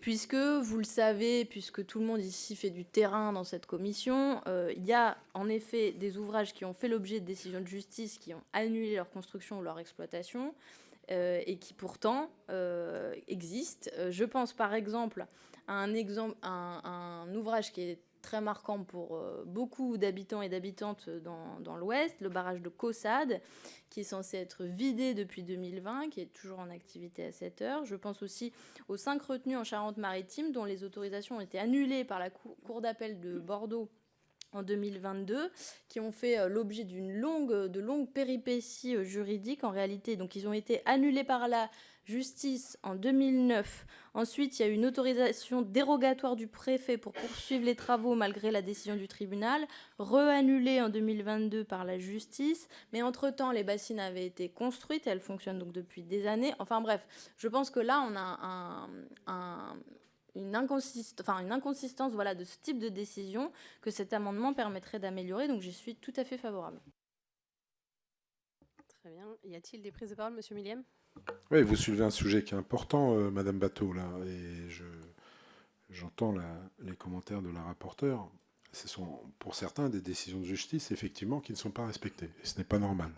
S4: puisque, vous le savez, puisque tout le monde ici fait du terrain dans cette commission, il y a en effet des ouvrages qui ont fait l'objet de décisions de justice, qui ont annulé leur construction ou leur exploitation, et qui pourtant existent. Je pense par exemple à un ouvrage qui est très marquant pour beaucoup d'habitants et d'habitantes dans l'Ouest, le barrage de Caussade, qui est censé être vidé depuis 2020, qui est toujours en activité à cette heure. Je pense aussi aux 5 retenues en Charente-Maritime, dont les autorisations ont été annulées par la Cour d'appel de Bordeaux en 2022, qui ont fait l'objet de longues péripéties juridiques en réalité. Donc ils ont été annulés par la justice en 2009. Ensuite, il y a eu une autorisation dérogatoire du préfet pour poursuivre les travaux malgré la décision du tribunal, re-annulée en 2022 par la justice. Mais entre-temps, les bassines avaient été construites, elles fonctionnent donc depuis des années. Enfin bref, je pense que là, on a une inconsistance voilà, de ce type de décision que cet amendement permettrait d'améliorer. Donc j'y suis tout à fait favorable.
S1: Très bien. Y a-t-il des prises de parole, Monsieur Millième ?
S6: Oui, vous soulevez un sujet qui est important, Madame Bateau, là, et j'entends les commentaires de la rapporteure. Ce sont pour certains des décisions de justice, effectivement, qui ne sont pas respectées. Et ce n'est pas normal.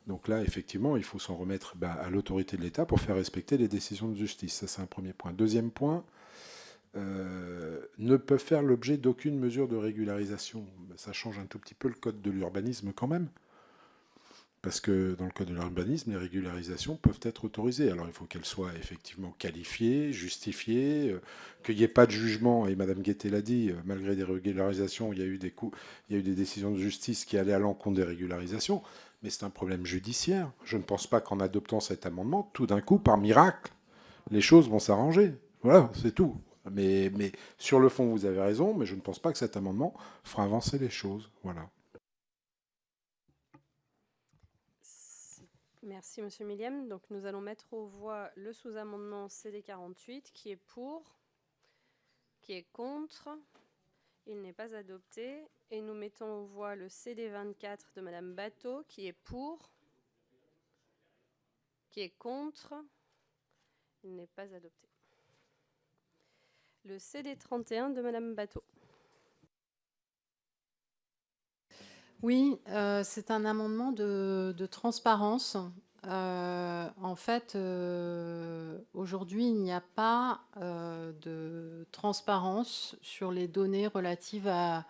S6: Donc là, effectivement, il faut s'en remettre à l'autorité de l'État pour faire respecter les décisions de justice. Ça, c'est un premier point. Deuxième point, ne peuvent faire l'objet d'aucune mesure de régularisation. Ça change un tout petit peu le code de l'urbanisme quand même. Parce que dans le code de l'urbanisme, les régularisations peuvent être autorisées. Alors il faut qu'elles soient effectivement qualifiées, justifiées, qu'il n'y ait pas de jugement. Et Mme Guettet l'a dit, malgré des régularisations, il y a eu des décisions de justice qui allaient à l'encontre des régularisations. Mais c'est un problème judiciaire. Je ne pense pas qu'en adoptant cet amendement, tout d'un coup, par miracle, les choses vont s'arranger. Voilà, c'est tout. Mais sur le fond, vous avez raison, mais je ne pense pas que cet amendement fera avancer les choses. Voilà.
S1: Merci, Monsieur Millième. Donc, nous allons mettre aux voix le sous-amendement CD48 qui est pour, qui est contre. Il n'est pas adopté. Et nous mettons aux voix le CD24 de Madame Batho qui est pour, qui est contre. Il n'est pas adopté. Le CD31 de Madame Batho.
S2: Oui, c'est un amendement de transparence. En fait, aujourd'hui, il n'y a pas de transparence sur les données relatives à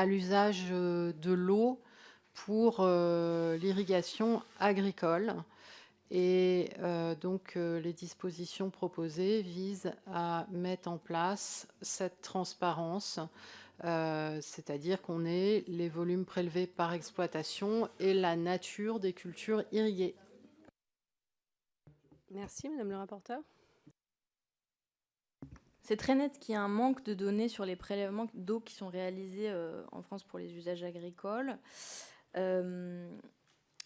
S2: l'usage de l'eau pour l'irrigation agricole. Et donc, les dispositions proposées visent à mettre en place cette transparence. C'est-à-dire qu'on ait les volumes prélevés par exploitation et la nature des cultures irriguées.
S1: Merci, Madame le rapporteur.
S4: C'est très net qu'il y a un manque de données sur les prélèvements d'eau qui sont réalisés en France pour les usages agricoles.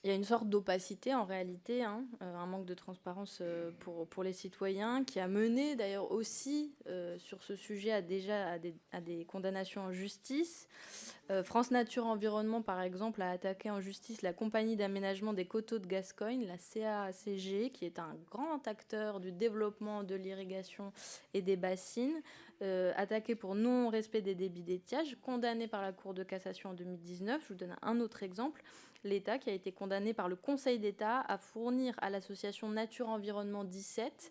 S4: Il y a une sorte d'opacité en réalité, un manque de transparence pour les citoyens qui a mené d'ailleurs aussi sur ce sujet à des condamnations en justice. France Nature Environnement par exemple a attaqué en justice la compagnie d'aménagement des coteaux de Gascogne, la CACG, qui est un grand acteur du développement de l'irrigation et des bassines, attaqué pour non-respect des débits d'étiage, condamné par la Cour de cassation en 2019. Je vous donne un autre exemple. L'État qui a été condamné par le Conseil d'État à fournir à l'association Nature Environnement 17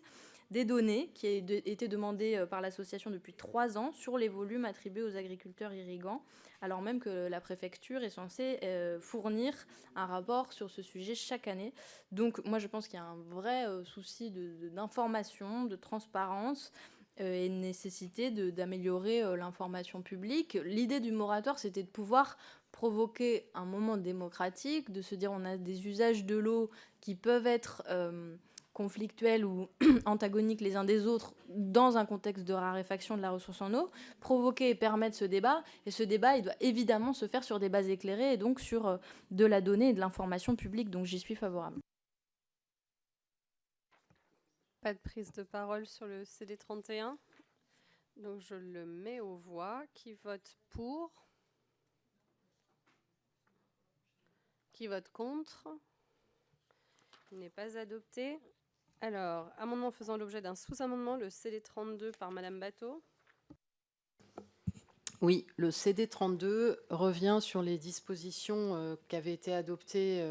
S4: des données qui étaient demandées par l'association depuis 3 ans sur les volumes attribués aux agriculteurs irrigants, alors même que la préfecture est censée fournir un rapport sur ce sujet chaque année. Donc moi je pense qu'il y a un vrai souci d'information, de transparence et une nécessité d'améliorer l'information publique. L'idée du moratoire, c'était de pouvoir provoquer un moment démocratique, de se dire on a des usages de l'eau qui peuvent être conflictuels ou antagoniques les uns des autres dans un contexte de raréfaction de la ressource en eau, provoquer et permettre ce débat. Et ce débat, il doit évidemment se faire sur des bases éclairées et donc sur de la donnée et de l'information publique. Donc j'y suis favorable.
S1: Pas de prise de parole sur le CD31. Donc je le mets aux voix. Qui vote pour? Qui vote contre? Il n'est pas adopté. Alors, amendement faisant l'objet d'un sous-amendement, le CD32 par Madame Batho.
S2: Oui, le CD32 revient sur les dispositions qui avaient été adoptées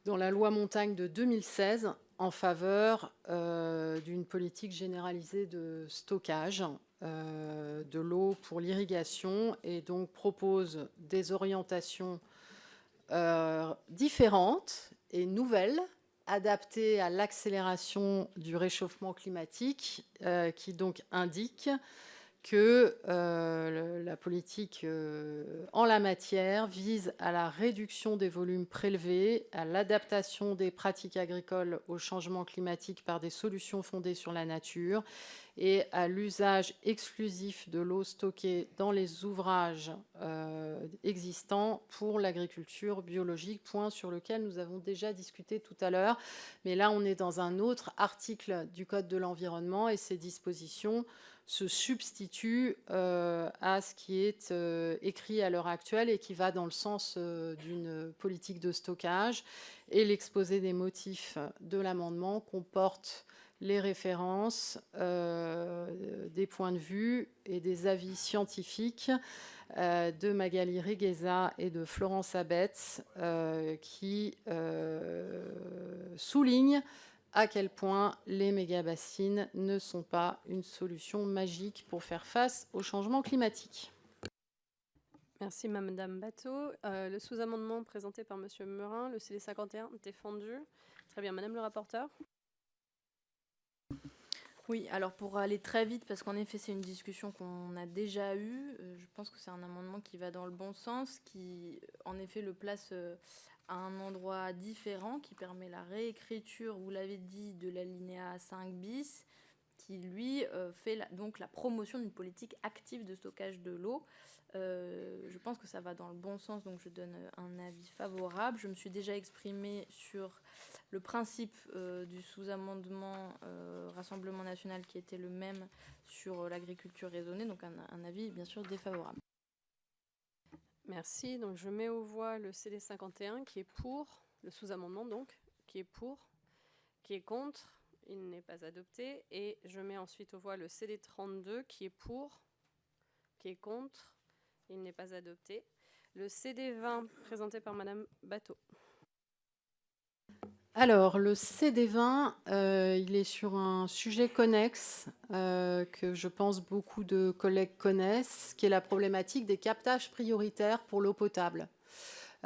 S2: dans la loi Montagne de 2016 en faveur d'une politique généralisée de stockage de l'eau pour l'irrigation et donc propose des orientations différentes et nouvelles, adaptées à l'accélération du réchauffement climatique, qui donc indique que la politique en la matière vise à la réduction des volumes prélevés, à l'adaptation des pratiques agricoles au changement climatique par des solutions fondées sur la nature et à l'usage exclusif de l'eau stockée dans les ouvrages existants pour l'agriculture biologique, point sur lequel nous avons déjà discuté tout à l'heure. Mais là, on est dans un autre article du Code de l'environnement et ces dispositions se substitue à ce qui est écrit à l'heure actuelle et qui va dans le sens d'une politique de stockage. Et l'exposé des motifs de l'amendement comporte les références, des points de vue et des avis scientifiques de Magali Regueza et de Florence Abetz, qui soulignent à quel point les mégabassines ne sont pas une solution magique pour faire face au changement climatique.
S1: Merci Madame Bateau. Le sous-amendement présenté par Monsieur Meurin, le CD 51, défendu. Très bien, Madame le rapporteur.
S4: Oui, alors pour aller très vite, parce qu'en effet c'est une discussion qu'on a déjà eue, je pense que c'est un amendement qui va dans le bon sens, qui en effet le place à un endroit différent, qui permet la réécriture, vous l'avez dit, de l'alinéa 5 bis, qui lui fait donc la promotion d'une politique active de stockage de l'eau. Je pense que ça va dans le bon sens, donc je donne un avis favorable. Je me suis déjà exprimée sur le principe du sous-amendement Rassemblement national qui était le même sur l'agriculture raisonnée, donc un avis bien sûr défavorable.
S1: Merci. Donc je mets aux voix le CD 51 qui est pour, le sous-amendement donc, qui est pour, qui est contre, il n'est pas adopté. Et je mets ensuite aux voix le CD 32 qui est pour, qui est contre, il n'est pas adopté. Le CD 20 présenté par Madame Bateau.
S2: Alors, le CD20, il est sur un sujet connexe que je pense beaucoup de collègues connaissent, qui est la problématique des captages prioritaires pour l'eau potable.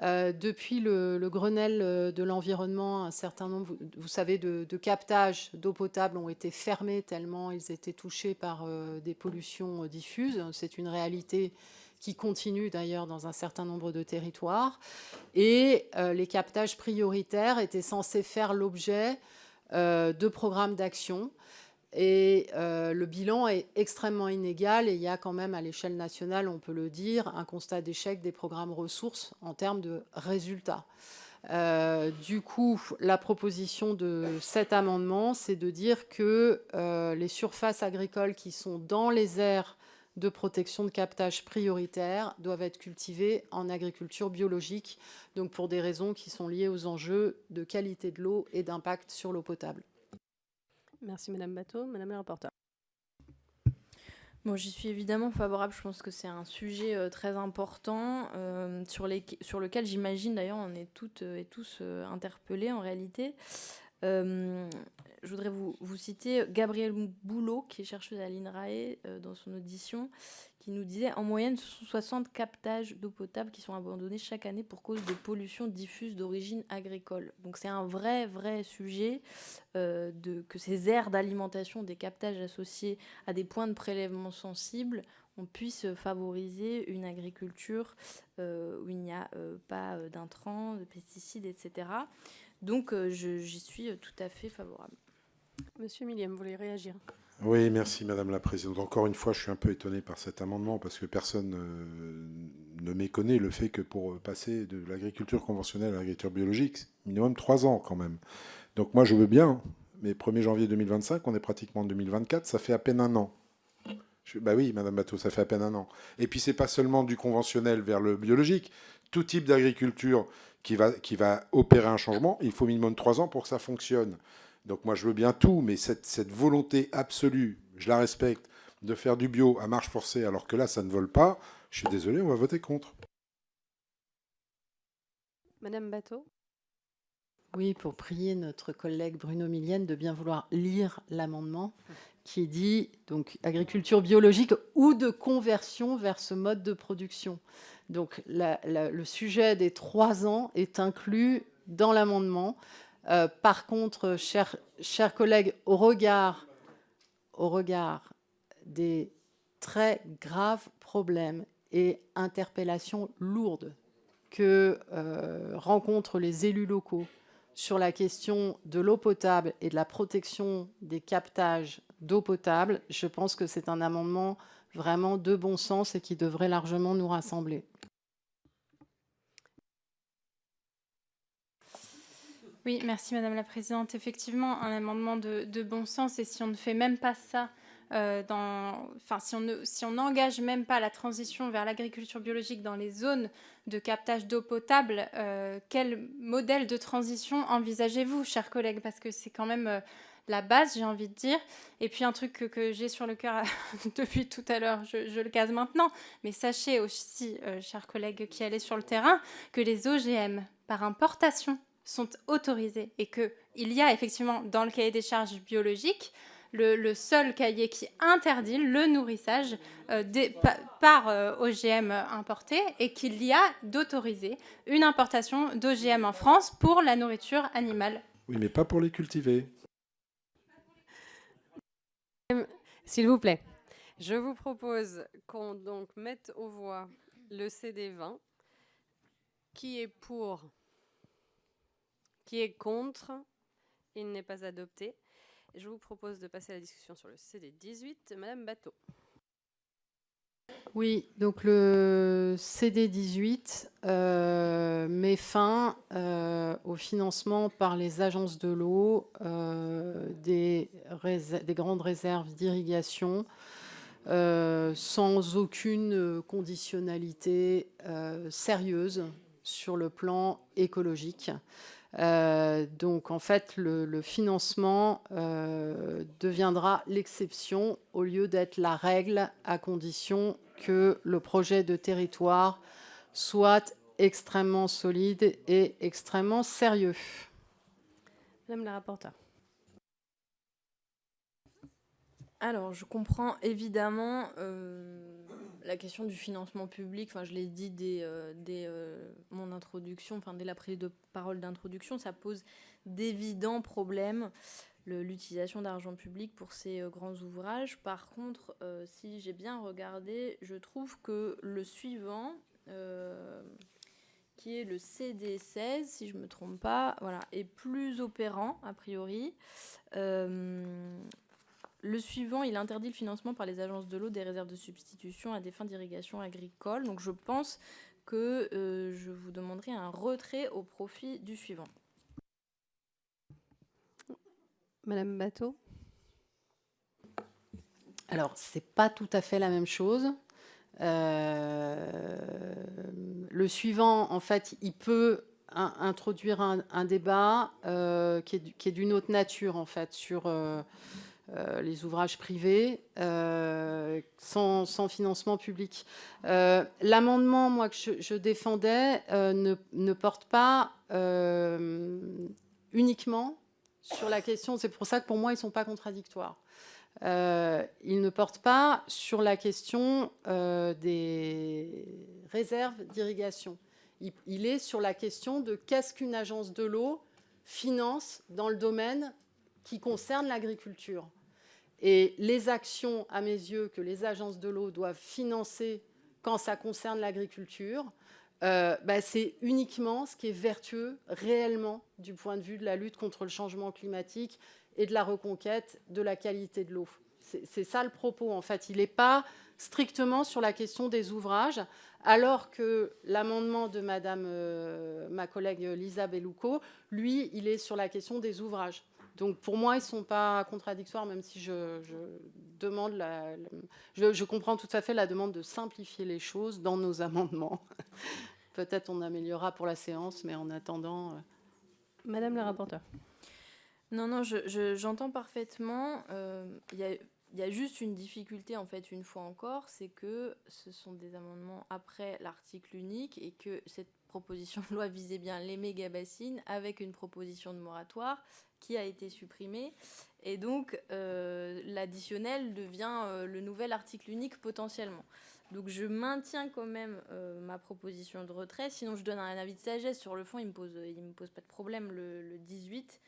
S2: Depuis le Grenelle de l'environnement, un certain nombre, vous savez, de captages d'eau potable ont été fermés tellement ils étaient touchés par des pollutions diffuses. C'est une réalité qui continue d'ailleurs dans un certain nombre de territoires. Et les captages prioritaires étaient censés faire l'objet de programmes d'action. Et le bilan est extrêmement inégal et il y a quand même à l'échelle nationale, on peut le dire, un constat d'échec des programmes ressources en termes de résultats. Du coup, la proposition de cet amendement, c'est de dire que les surfaces agricoles qui sont dans les aires de protection de captage prioritaire doivent être cultivées en agriculture biologique, donc pour des raisons qui sont liées aux enjeux de qualité de l'eau et d'impact sur l'eau potable.
S1: Merci Madame Bateau. Madame la rapporteure.
S4: Bon, j'y suis évidemment favorable. Je pense que c'est un sujet très important sur lequel j'imagine d'ailleurs on est toutes et tous interpellés en réalité. Je voudrais vous citer Gabrielle Boulot, qui est chercheuse à l'INRAE, dans son audition, qui nous disait en moyenne, ce sont 60 captages d'eau potable qui sont abandonnés chaque année pour cause de pollution diffuse d'origine agricole. Donc c'est un vrai sujet que ces aires d'alimentation, des captages associés à des points de prélèvement sensibles, on puisse favoriser une agriculture où il n'y a pas d'intrants, de pesticides, etc. Donc j'y suis tout à fait favorable.
S1: Monsieur Milliam, vous voulez réagir?
S6: Oui, merci Madame la Présidente. Encore une fois, je suis un peu étonné par cet amendement parce que personne ne méconnaît le fait que pour passer de l'agriculture conventionnelle à l'agriculture biologique, minimum 3 ans quand même. Donc moi je veux bien, mais 1er janvier 2025, on est pratiquement en 2024, ça fait à peine un an. Bah oui, Madame Bateau, ça fait à peine un an. Et puis c'est pas seulement du conventionnel vers le biologique. Tout type d'agriculture qui va opérer un changement, il faut minimum 3 ans pour que ça fonctionne. Donc moi, je veux bien tout, mais cette volonté absolue, je la respecte, de faire du bio à marche forcée, alors que là, ça ne vole pas, je suis désolé, on va voter contre.
S1: Madame Bateau.
S2: Oui, pour prier notre collègue Bruno Millienne de bien vouloir lire l'amendement qui dit donc agriculture biologique ou de conversion vers ce mode de production. Donc le sujet des 3 ans est inclus dans l'amendement. Par contre, chers collègues, au regard des très graves problèmes et interpellations lourdes que rencontrent les élus locaux sur la question de l'eau potable et de la protection des captages d'eau potable, je pense que c'est un amendement vraiment de bon sens et qui devrait largement nous rassembler.
S12: Oui, merci Madame la Présidente. Effectivement, un amendement de bon sens, et si on ne fait même pas ça, si on n'engage même pas la transition vers l'agriculture biologique dans les zones de captage d'eau potable, quel modèle de transition envisagez-vous, chers collègues? Parce que c'est quand même la base, j'ai envie de dire. Et puis un truc que j'ai sur le cœur depuis tout à l'heure, je le case maintenant, mais sachez aussi, chers collègues qui allez sur le terrain, que les OGM par importation sont autorisés et qu'il y a effectivement dans le cahier des charges biologiques le seul cahier qui interdit le nourrissage par OGM importés et qu'il y a d'autoriser une importation d'OGM en France pour la nourriture animale.
S6: Oui, mais pas pour les cultiver.
S1: S'il vous plaît, je vous propose qu'on donc mette aux voix le CD20. Qui est pour? Qui est contre? Il n'est pas adopté. Je vous propose de passer à la discussion sur le CD18. Madame Batho.
S2: Oui, donc le CD18 met fin au financement par les agences de l'eau des grandes réserves d'irrigation sans aucune conditionnalité sérieuse sur le plan écologique. Donc en fait, le financement deviendra l'exception au lieu d'être la règle, à condition que le projet de territoire soit extrêmement solide et extrêmement sérieux.
S1: Madame la rapporteure.
S4: Alors, je comprends évidemment la question du financement public. Enfin, je l'ai dit dès mon introduction, enfin dès la prise de parole d'introduction, ça pose d'évidents problèmes, l'utilisation d'argent public pour ces grands ouvrages. Par contre, si j'ai bien regardé, je trouve que le suivant, qui est le CD16, si je ne me trompe pas, voilà, est plus opérant, a priori. Le suivant, il interdit le financement par les agences de l'eau des réserves de substitution à des fins d'irrigation agricole. Donc je pense que je vous demanderai un retrait au profit du suivant.
S1: Madame Batho.
S2: Alors, ce n'est pas tout à fait la même chose. Le suivant, en fait, il peut introduire un débat qui est d'une autre nature, en fait, sur les ouvrages privés sans financement public. L'amendement, moi, que je défendais ne porte pas uniquement sur la question, c'est pour ça que pour moi, ils ne sont pas contradictoires. Il ne porte pas sur la question des réserves d'irrigation. Il est sur la question de qu'est-ce qu'une agence de l'eau finance dans le domaine qui concerne l'agriculture. Et les actions, à mes yeux, que les agences de l'eau doivent financer quand ça concerne l'agriculture, c'est uniquement ce qui est vertueux réellement du point de vue de la lutte contre le changement climatique et de la reconquête de la qualité de l'eau. C'est ça le propos, en fait. Il n'est pas strictement sur la question des ouvrages, alors que l'amendement de ma collègue Lisa Bellucco, lui, il est sur la question des ouvrages. Donc pour moi, ils ne sont pas contradictoires, même si je demande je comprends tout à fait la demande de simplifier les choses dans nos amendements. Peut-être on améliorera pour la séance, mais en attendant...
S1: Madame la rapporteure.
S4: Non, j'entends parfaitement. Il y a juste une difficulté, en fait, une fois encore, c'est que ce sont des amendements après l'article unique et que cette proposition de loi visait bien les méga-bassines avec une proposition de moratoire qui a été supprimée. Et donc, l'additionnel devient le nouvel article unique potentiellement. Donc, je maintiens quand même ma proposition de retrait. Sinon, je donne un avis de sagesse. Sur le fond, il ne me pose pas de problème, le 18.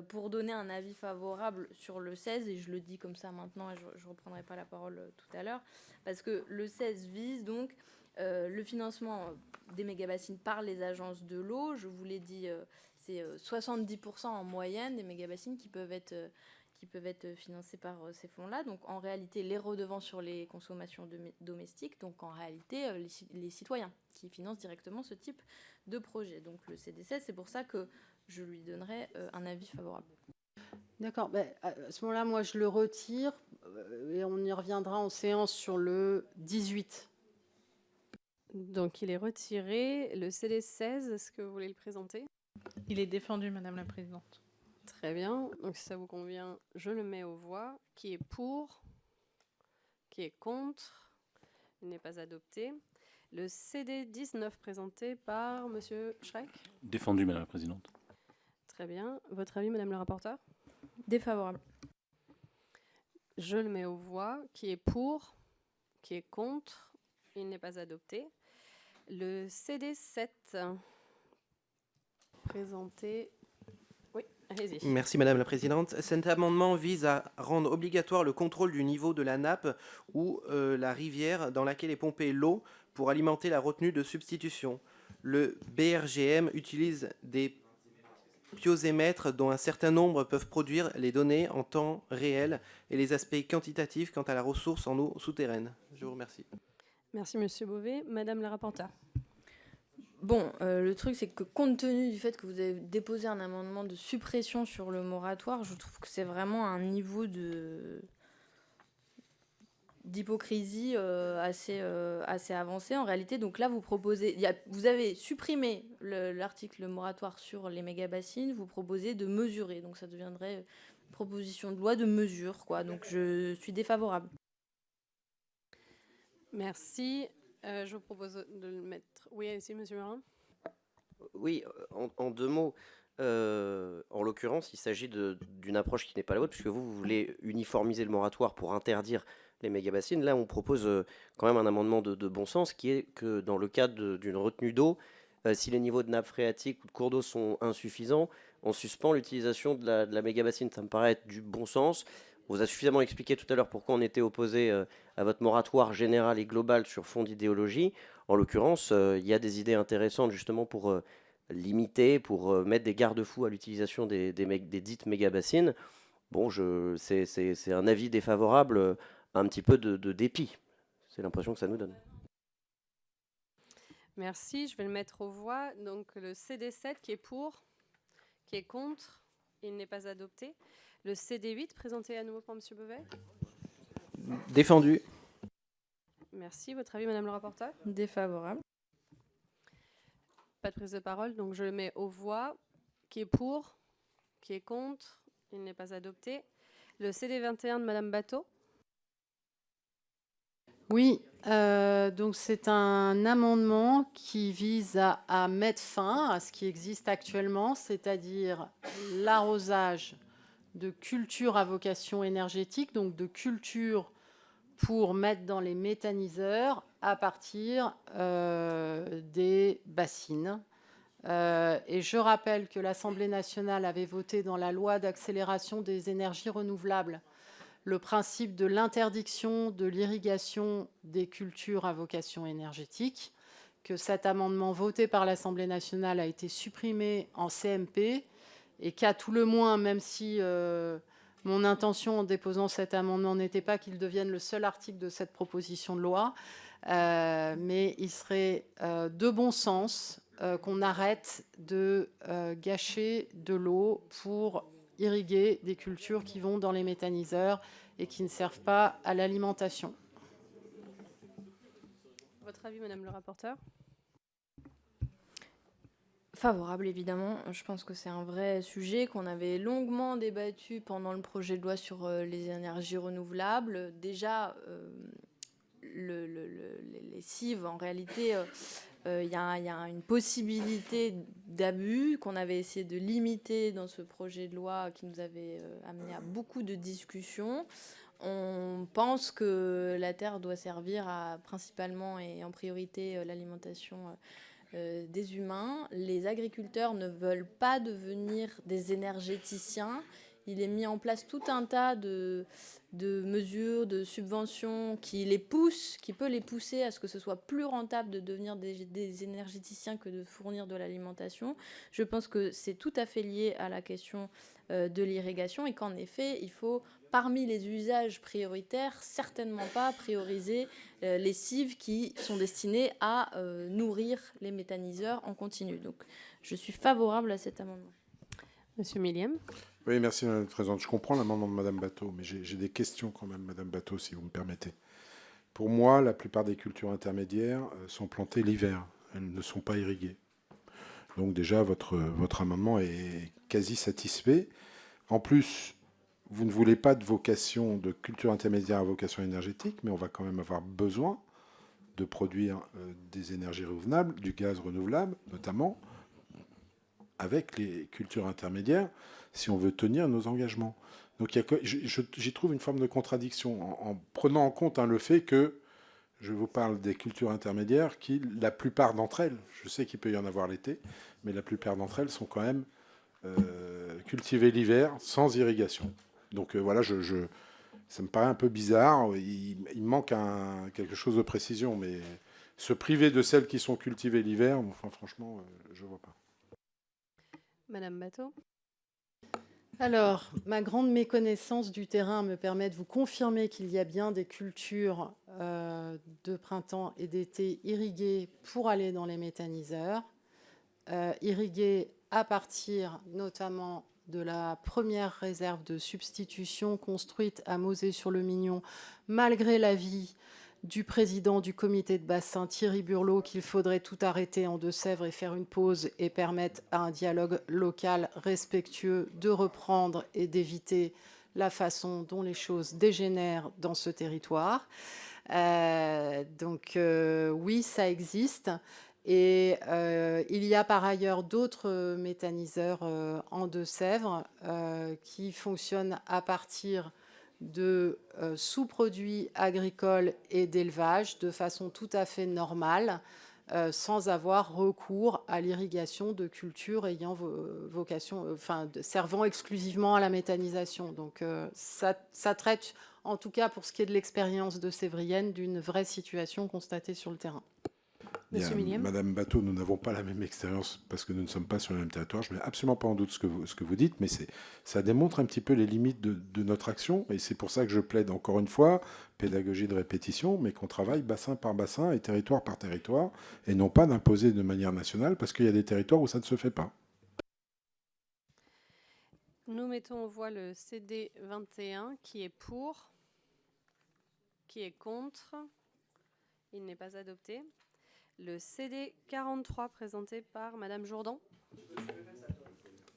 S4: Pour donner un avis favorable sur le 16, et je le dis comme ça maintenant, et je ne reprendrai pas la parole tout à l'heure, parce que le 16 vise donc le financement des mégabassines par les agences de l'eau. Je vous l'ai dit, c'est 70% en moyenne des mégabassines qui peuvent être financées par ces fonds-là. Donc en réalité, les redevances sur les consommations domestiques, donc en réalité, les citoyens qui financent directement ce type de projet. Donc le CD16, c'est pour ça que je lui donnerai un avis favorable.
S2: D'accord. À ce moment-là, moi, je le retire et on y reviendra en séance sur le 18.
S1: Donc, il est retiré. Le CD16, est-ce que vous voulez le présenter?
S10: Il est défendu, Madame la Présidente.
S1: Très bien. Donc, si ça vous convient, je le mets aux voix. Qui est pour? Qui est contre? Il n'est pas adopté. Le CD 19 présenté par Monsieur Schreck.
S11: Défendu, Madame la Présidente.
S1: Très bien. Votre avis, Madame le rapporteur?
S4: Défavorable.
S1: Je le mets aux voix. Qui est pour? Qui est contre? Il n'est pas adopté. Le CD 7 présenté. Oui, allez-y.
S13: Merci Madame la Présidente. Cet amendement vise à rendre obligatoire le contrôle du niveau de la nappe ou la rivière dans laquelle est pompée l'eau pour alimenter la retenue de substitution. Le BRGM utilise des piozémètres dont un certain nombre peuvent produire les données en temps réel et les aspects quantitatifs quant à la ressource en eau souterraine. Je vous remercie.
S1: Merci Monsieur Beauvais. Madame la rapporteure.
S4: Bon, le truc, c'est que compte tenu du fait que vous avez déposé un amendement de suppression sur le moratoire, je trouve que c'est vraiment un niveau d'hypocrisie assez avancé en réalité. Donc là, vous proposez, vous avez supprimé l'article moratoire sur les méga-bassines, vous proposez de mesurer. Donc ça deviendrait une proposition de loi de mesure, quoi. Donc je suis défavorable.
S1: Merci. Je vous propose de le mettre. Oui, allez-y, Monsieur Morin.
S3: Oui, en deux mots. En l'occurrence, il s'agit d'une approche qui n'est pas la vôtre, puisque vous voulez uniformiser le moratoire pour interdire les méga-bassines. Là, on propose quand même un amendement de bon sens, qui est que dans le cadre d'une retenue d'eau, si les niveaux de nappe phréatique ou de cours d'eau sont insuffisants, on suspend l'utilisation de la méga-bassine. Ça me paraît être du bon sens. On vous a suffisamment expliqué tout à l'heure pourquoi on était opposé à votre moratoire général et global sur fond d'idéologie. En l'occurrence, il y a des idées intéressantes justement pour limiter, pour mettre des garde-fous à l'utilisation des dites méga-bassines. Bon, c'est un avis défavorable, un petit peu de dépit. C'est l'impression que ça nous donne.
S1: Merci, je vais le mettre aux voix. Donc le CD7 qui est pour, qui est contre, il n'est pas adopté. Le CD8 présenté à nouveau par Monsieur Beauvais.
S13: Défendu.
S1: Merci. Votre avis, Madame le rapporteur?
S4: Défavorable.
S1: Pas de prise de parole, donc je le mets aux voix. Qui est pour? Qui est contre? Il n'est pas adopté. Le CD21 de Madame Bateau.
S2: Oui, donc c'est un amendement qui vise à mettre fin à ce qui existe actuellement, c'est-à-dire l'arrosage de cultures à vocation énergétique, donc de cultures pour mettre dans les méthaniseurs à partir des bassines. Et je rappelle que l'Assemblée nationale avait voté dans la loi d'accélération des énergies renouvelables le principe de l'interdiction de l'irrigation des cultures à vocation énergétique, que cet amendement voté par l'Assemblée nationale a été supprimé en CMP et qu'à tout le moins, même si mon intention en déposant cet amendement n'était pas qu'il devienne le seul article de cette proposition de loi, mais il serait de bon sens qu'on arrête de gâcher de l'eau pour irriguer des cultures qui vont dans les méthaniseurs et qui ne servent pas à l'alimentation.
S1: Votre avis, Madame le rapporteur?
S4: Favorable, évidemment. Je pense que c'est un vrai sujet qu'on avait longuement débattu pendant le projet de loi sur les énergies renouvelables. Déjà, les cives, en réalité, il y a une possibilité d'abus qu'on avait essayé de limiter dans ce projet de loi qui nous avait amené à beaucoup de discussions. On pense que la terre doit servir principalement et en priorité l'alimentation des humains. Les agriculteurs ne veulent pas devenir des énergéticiens. Il est mis en place tout un tas de mesures, de subventions qui peut les pousser à ce que ce soit plus rentable de devenir des énergéticiens que de fournir de l'alimentation. Je pense que c'est tout à fait lié à la question de l'irrigation et qu'en effet, il faut, parmi les usages prioritaires, certainement pas prioriser les cives qui sont destinées à nourrir les méthaniseurs en continu. Donc, je suis favorable à cet amendement.
S1: Monsieur Millième.
S6: Oui, merci Madame la Présidente. Je comprends l'amendement de Madame Bateau, mais j'ai des questions quand même, Madame Bateau, si vous me permettez. Pour moi, la plupart des cultures intermédiaires sont plantées l'hiver. Elles ne sont pas irriguées. Donc déjà, votre amendement est quasi satisfait. En plus, vous ne voulez pas de vocation de culture intermédiaire à vocation énergétique, mais on va quand même avoir besoin de produire des énergies renouvelables, du gaz renouvelable notamment, avec les cultures intermédiaires, si on veut tenir nos engagements. Donc j'y trouve une forme de contradiction en prenant en compte le fait que je vous parle des cultures intermédiaires qui, la plupart d'entre elles, je sais qu'il peut y en avoir l'été, mais la plupart d'entre elles sont quand même cultivées l'hiver sans irrigation. Donc voilà, ça me paraît un peu bizarre. Il manque quelque chose de précision, mais se priver de celles qui sont cultivées l'hiver, enfin, franchement, je ne vois pas.
S1: Madame Batho.
S2: Alors, ma grande méconnaissance du terrain me permet de vous confirmer qu'il y a bien des cultures de printemps et d'été irriguées pour aller dans les méthaniseurs, irriguées à partir notamment de la première réserve de substitution construite à Mauzé-sur-le-Mignon, malgré l'avis du président du comité de bassin, Thierry Burlot, qu'il faudrait tout arrêter en Deux-Sèvres et faire une pause et permettre à un dialogue local respectueux de reprendre et d'éviter la façon dont les choses dégénèrent dans ce territoire. Donc oui, ça existe. Et il y a par ailleurs d'autres méthaniseurs en Deux-Sèvres qui fonctionnent à partir de sous-produits agricoles et d'élevage de façon tout à fait normale, sans avoir recours à l'irrigation de cultures ayant vocation, servant exclusivement à la méthanisation. Donc ça traite, en tout cas pour ce qui est de l'expérience de Sévrienne, d'une vraie situation constatée sur le terrain.
S6: Monsieur Millième. Madame Batho, nous n'avons pas la même expérience parce que nous ne sommes pas sur le même territoire. Je ne mets absolument pas en doute ce que vous dites, mais ça démontre un petit peu les limites de notre action. Et c'est pour ça que je plaide encore une fois, pédagogie de répétition, mais qu'on travaille bassin par bassin et territoire par territoire, et non pas d'imposer de manière nationale, parce qu'il y a des territoires où ça ne se fait pas.
S1: Nous mettons en voie le CD 21 qui est pour, qui est contre. Il n'est pas adopté. Le CD 43 présenté par Madame Jourdan.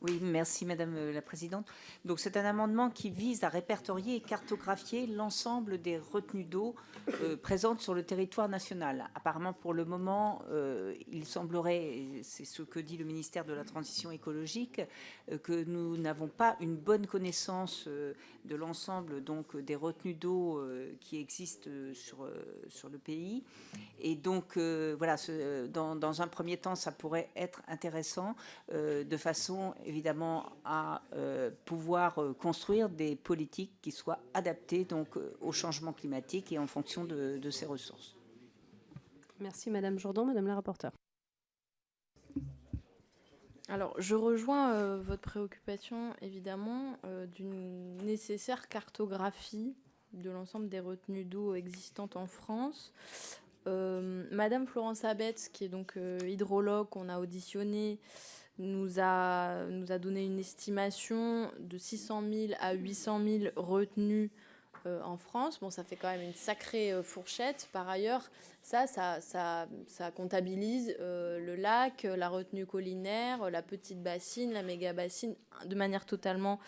S14: Oui, merci Madame la Présidente. Donc c'est un amendement qui vise à répertorier et cartographier l'ensemble des retenues d'eau présentes sur le territoire national. Apparemment, pour le moment, il semblerait, et c'est ce que dit le ministère de la Transition écologique, que nous n'avons pas une bonne connaissance de l'ensemble donc des retenues d'eau qui existent sur le pays. Et donc voilà, dans un premier temps, ça pourrait être intéressant de façon évidemment à pouvoir construire des politiques qui soient adaptées donc au changement climatique et en fonction de ces ressources.
S1: Merci Madame Jourdan. Madame la rapporteure.
S4: Alors, je rejoins votre préoccupation, évidemment, d'une nécessaire cartographie de l'ensemble des retenues d'eau existantes en France. Madame Florence Abetz, qui est donc hydrologue qu'on a auditionné, nous a donné une estimation de 600 000 à 800 000 retenues en France. Bon, ça fait quand même une sacrée fourchette. Par ailleurs, ça comptabilise le lac, la retenue collinaire, la petite bassine, la méga bassine, de manière totalement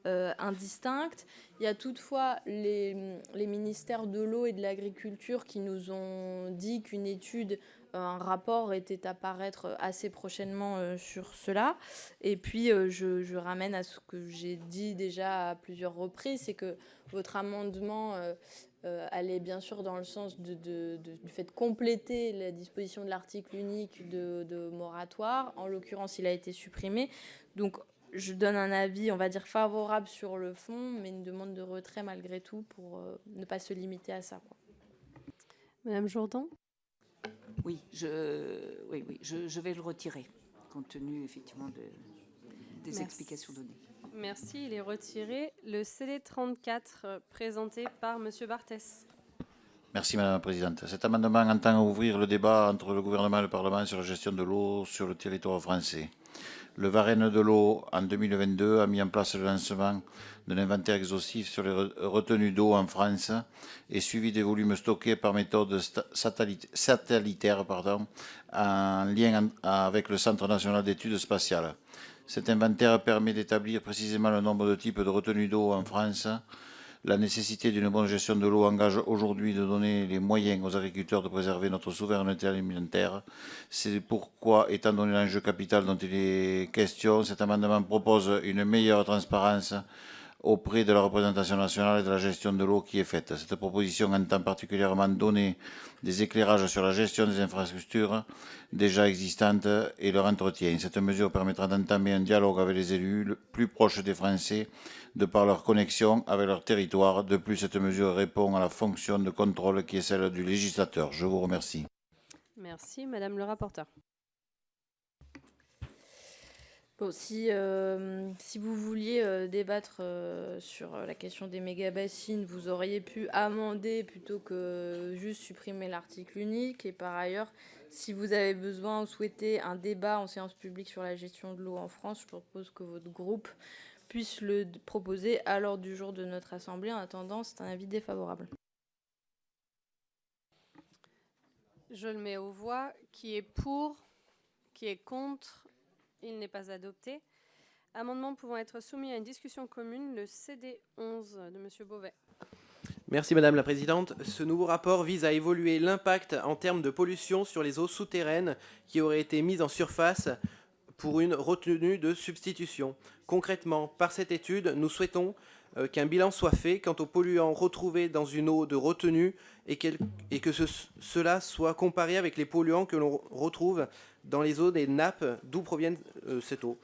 S4: indistincte. Il y a toutefois les ministères de l'eau et de l'agriculture qui nous ont dit qu'une étude, un rapport était à paraître assez prochainement sur cela. Et puis, je ramène à ce que j'ai dit déjà à plusieurs reprises, c'est que votre amendement allait bien sûr dans le sens du fait de compléter la disposition de l'article unique de moratoire. En l'occurrence, il a été supprimé. Donc, je donne un avis, on va dire, favorable sur le fond, mais une demande de retrait malgré tout pour ne pas se limiter à ça, quoi.
S1: Madame Jourdan.
S14: Oui, je vais le retirer, compte tenu effectivement des explications données.
S1: Merci, il est retiré. Le CD 34 présenté par Monsieur Barthès.
S15: Merci Madame la Présidente. Cet amendement entend ouvrir le débat entre le gouvernement et le Parlement sur la gestion de l'eau sur le territoire français. Le Varenne de l'eau, en 2022, a mis en place le lancement d'un inventaire exhaustif sur les retenues d'eau en France et suivi des volumes stockés par méthode satellitaire en lien avec le Centre national d'études spatiales. Cet inventaire permet d'établir précisément le nombre de types de retenues d'eau en France. La nécessité d'une bonne gestion de l'eau engage aujourd'hui de donner les moyens aux agriculteurs de préserver notre souveraineté alimentaire. C'est pourquoi, étant donné l'enjeu capital dont il est question, cet amendement propose une meilleure transparence auprès de la représentation nationale et de la gestion de l'eau qui est faite. Cette proposition entend particulièrement donner des éclairages sur la gestion des infrastructures déjà existantes et leur entretien. Cette mesure permettra d'entamer un dialogue avec les élus plus proches des Français de par leur connexion avec leur territoire. De plus, cette mesure répond à la fonction de contrôle qui est celle du législateur. Je vous remercie.
S1: Merci, Madame le rapporteur.
S4: Bon, si vous vouliez débattre sur la question des méga-bassines, vous auriez pu amender plutôt que juste supprimer l'article unique. Et par ailleurs, si vous avez besoin ou souhaitez un débat en séance publique sur la gestion de l'eau en France, je propose que votre groupe puisse le proposer à l'ordre du jour de notre Assemblée. En attendant, c'est un avis défavorable.
S1: Je le mets aux voix. Qui est pour? Qui est contre? Il n'est pas adopté. Amendement pouvant être soumis à une discussion commune, le CD 11 de M. Beauvais.
S13: Merci Madame la Présidente. Ce nouveau rapport vise à évaluer l'impact en termes de pollution sur les eaux souterraines qui auraient été mises en surface pour une retenue de substitution. Concrètement, par cette étude, nous souhaitons qu'un bilan soit fait quant aux polluants retrouvés dans une eau de retenue et que cela soit comparé avec les polluants que l'on retrouve dans les eaux des nappes d'où proviennent cette eau.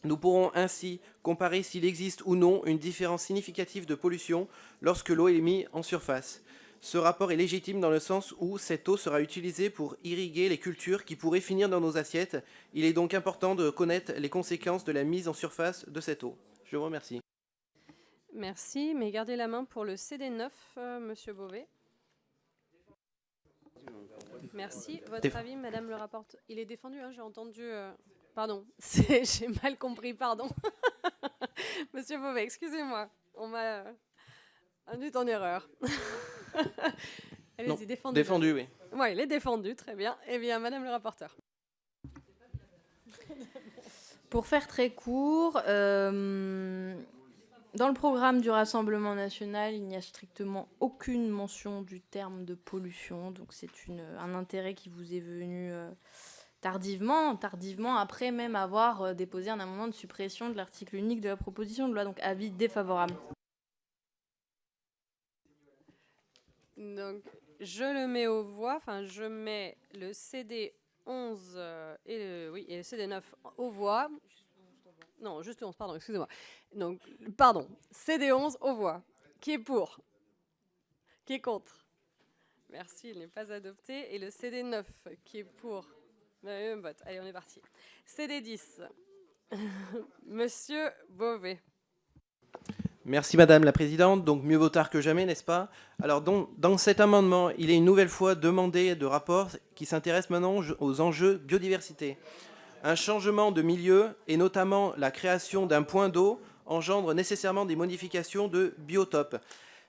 S13: Nous pourrons ainsi comparer s'il existe ou non une différence significative de pollution lorsque l'eau est mise en surface. Ce rapport est légitime dans le sens où cette eau sera utilisée pour irriguer les cultures qui pourraient finir dans nos assiettes. Il est donc important de connaître les conséquences de la mise en surface de cette eau. Je vous remercie.
S1: Merci, mais gardez la main pour le CD 9, Monsieur Beauvais. Merci. Votre avis, Madame le rapporteur? Il est défendu, hein, j'ai entendu... Pardon, j'ai mal compris, pardon. Monsieur Beauvais, excusez-moi, on m'a induit en erreur. Allez-y, défendu.
S13: Défendu, oui.
S1: Oui, il est défendu, très bien. Eh bien, Madame le rapporteur.
S4: Pour faire très court, dans le programme du Rassemblement national, il n'y a strictement aucune mention du terme de pollution. Donc c'est un intérêt qui vous est venu tardivement après même avoir déposé un amendement de suppression de l'article unique de la proposition de loi. Donc avis défavorable.
S1: Donc je le mets aux voix, enfin je mets le CD 11 et le CD 9 aux voix. Non, juste 11, pardon, excusez-moi. Donc, pardon, CD 11 aux voix. Qui est pour? Qui est contre? Merci, il n'est pas adopté. Et le CD 9, qui est pour? Même vote. Allez, on est parti. CD 10. Monsieur Beauvais.
S13: Merci Madame la Présidente. Donc mieux vaut tard que jamais, n'est-ce pas? Alors dans cet amendement, il est une nouvelle fois demandé de rapport qui s'intéresse maintenant aux enjeux biodiversité. Un changement de milieu, et notamment la création d'un point d'eau, engendre nécessairement des modifications de biotopes.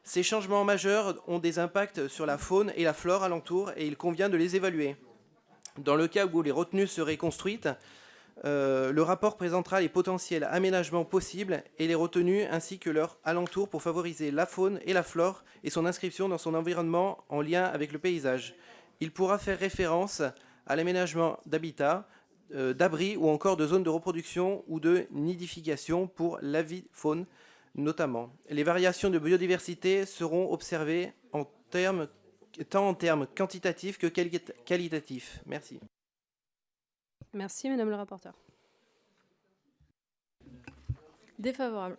S13: Ces changements majeurs ont des impacts sur la faune et la flore alentour, et il convient de les évaluer. Dans le cas où les retenues seraient construites, le rapport présentera les potentiels aménagements possibles et les retenues ainsi que leur alentour pour favoriser la faune et la flore et son inscription dans son environnement en lien avec le paysage. Il pourra faire référence à l'aménagement d'habitats, d'abris ou encore de zones de reproduction ou de nidification pour l'avifaune notamment. Les variations de biodiversité seront observées tant en termes quantitatifs que qualitatifs. Merci.
S1: Merci, Madame le rapporteur.
S4: Défavorable.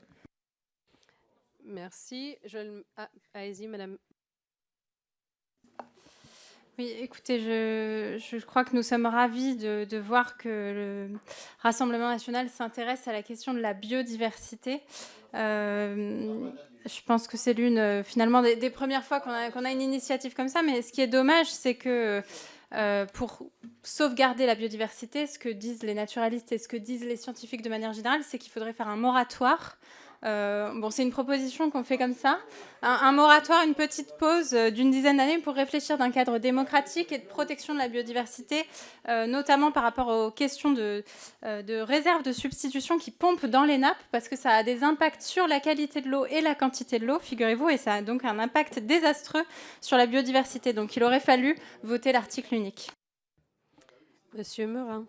S1: Merci. Allez-y, Madame.
S12: Oui, écoutez, je crois que nous sommes ravis de voir que le Rassemblement national s'intéresse à la question de la biodiversité. Je pense que c'est l'une, finalement, des premières fois qu'on a une initiative comme ça. Mais ce qui est dommage, c'est que pour sauvegarder la biodiversité, ce que disent les naturalistes et ce que disent les scientifiques de manière générale, c'est qu'il faudrait faire un moratoire Bon, c'est une proposition qu'on fait comme ça. Un moratoire, une petite pause d'une dizaine d'années pour réfléchir d'un cadre démocratique et de protection de la biodiversité, notamment par rapport aux questions de réserve de substitution qui pompent dans les nappes, parce que ça a des impacts sur la qualité de l'eau et la quantité de l'eau, figurez-vous, et ça a donc un impact désastreux sur la biodiversité. Donc il aurait fallu voter l'article unique.
S1: Monsieur Meurin.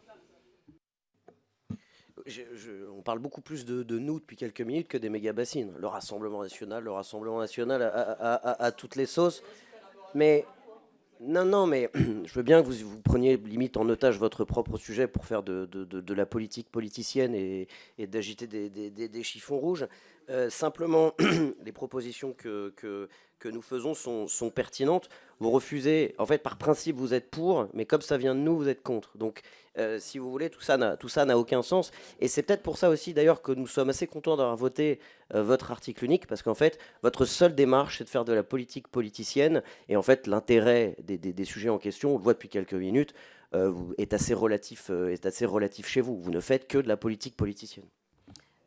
S3: On parle beaucoup plus de nous depuis quelques minutes que des méga-bassines. Le Rassemblement national à toutes les sauces. Mais non, mais je veux bien que vous preniez limite en otage votre propre sujet pour faire de la politique politicienne et d'agiter des chiffons rouges. Simplement, les propositions que nous faisons sont pertinentes. Vous refusez, en fait, par principe, vous êtes pour, mais comme ça vient de nous, vous êtes contre. Donc, si vous voulez, tout ça n'a aucun sens. Et c'est peut-être pour ça aussi, d'ailleurs, que nous sommes assez contents d'avoir voté votre article unique, parce qu'en fait, votre seule démarche, c'est de faire de la politique politicienne. Et en fait, l'intérêt des sujets en question, on le voit depuis quelques minutes, est assez relatif chez vous. Vous ne faites que de la politique politicienne.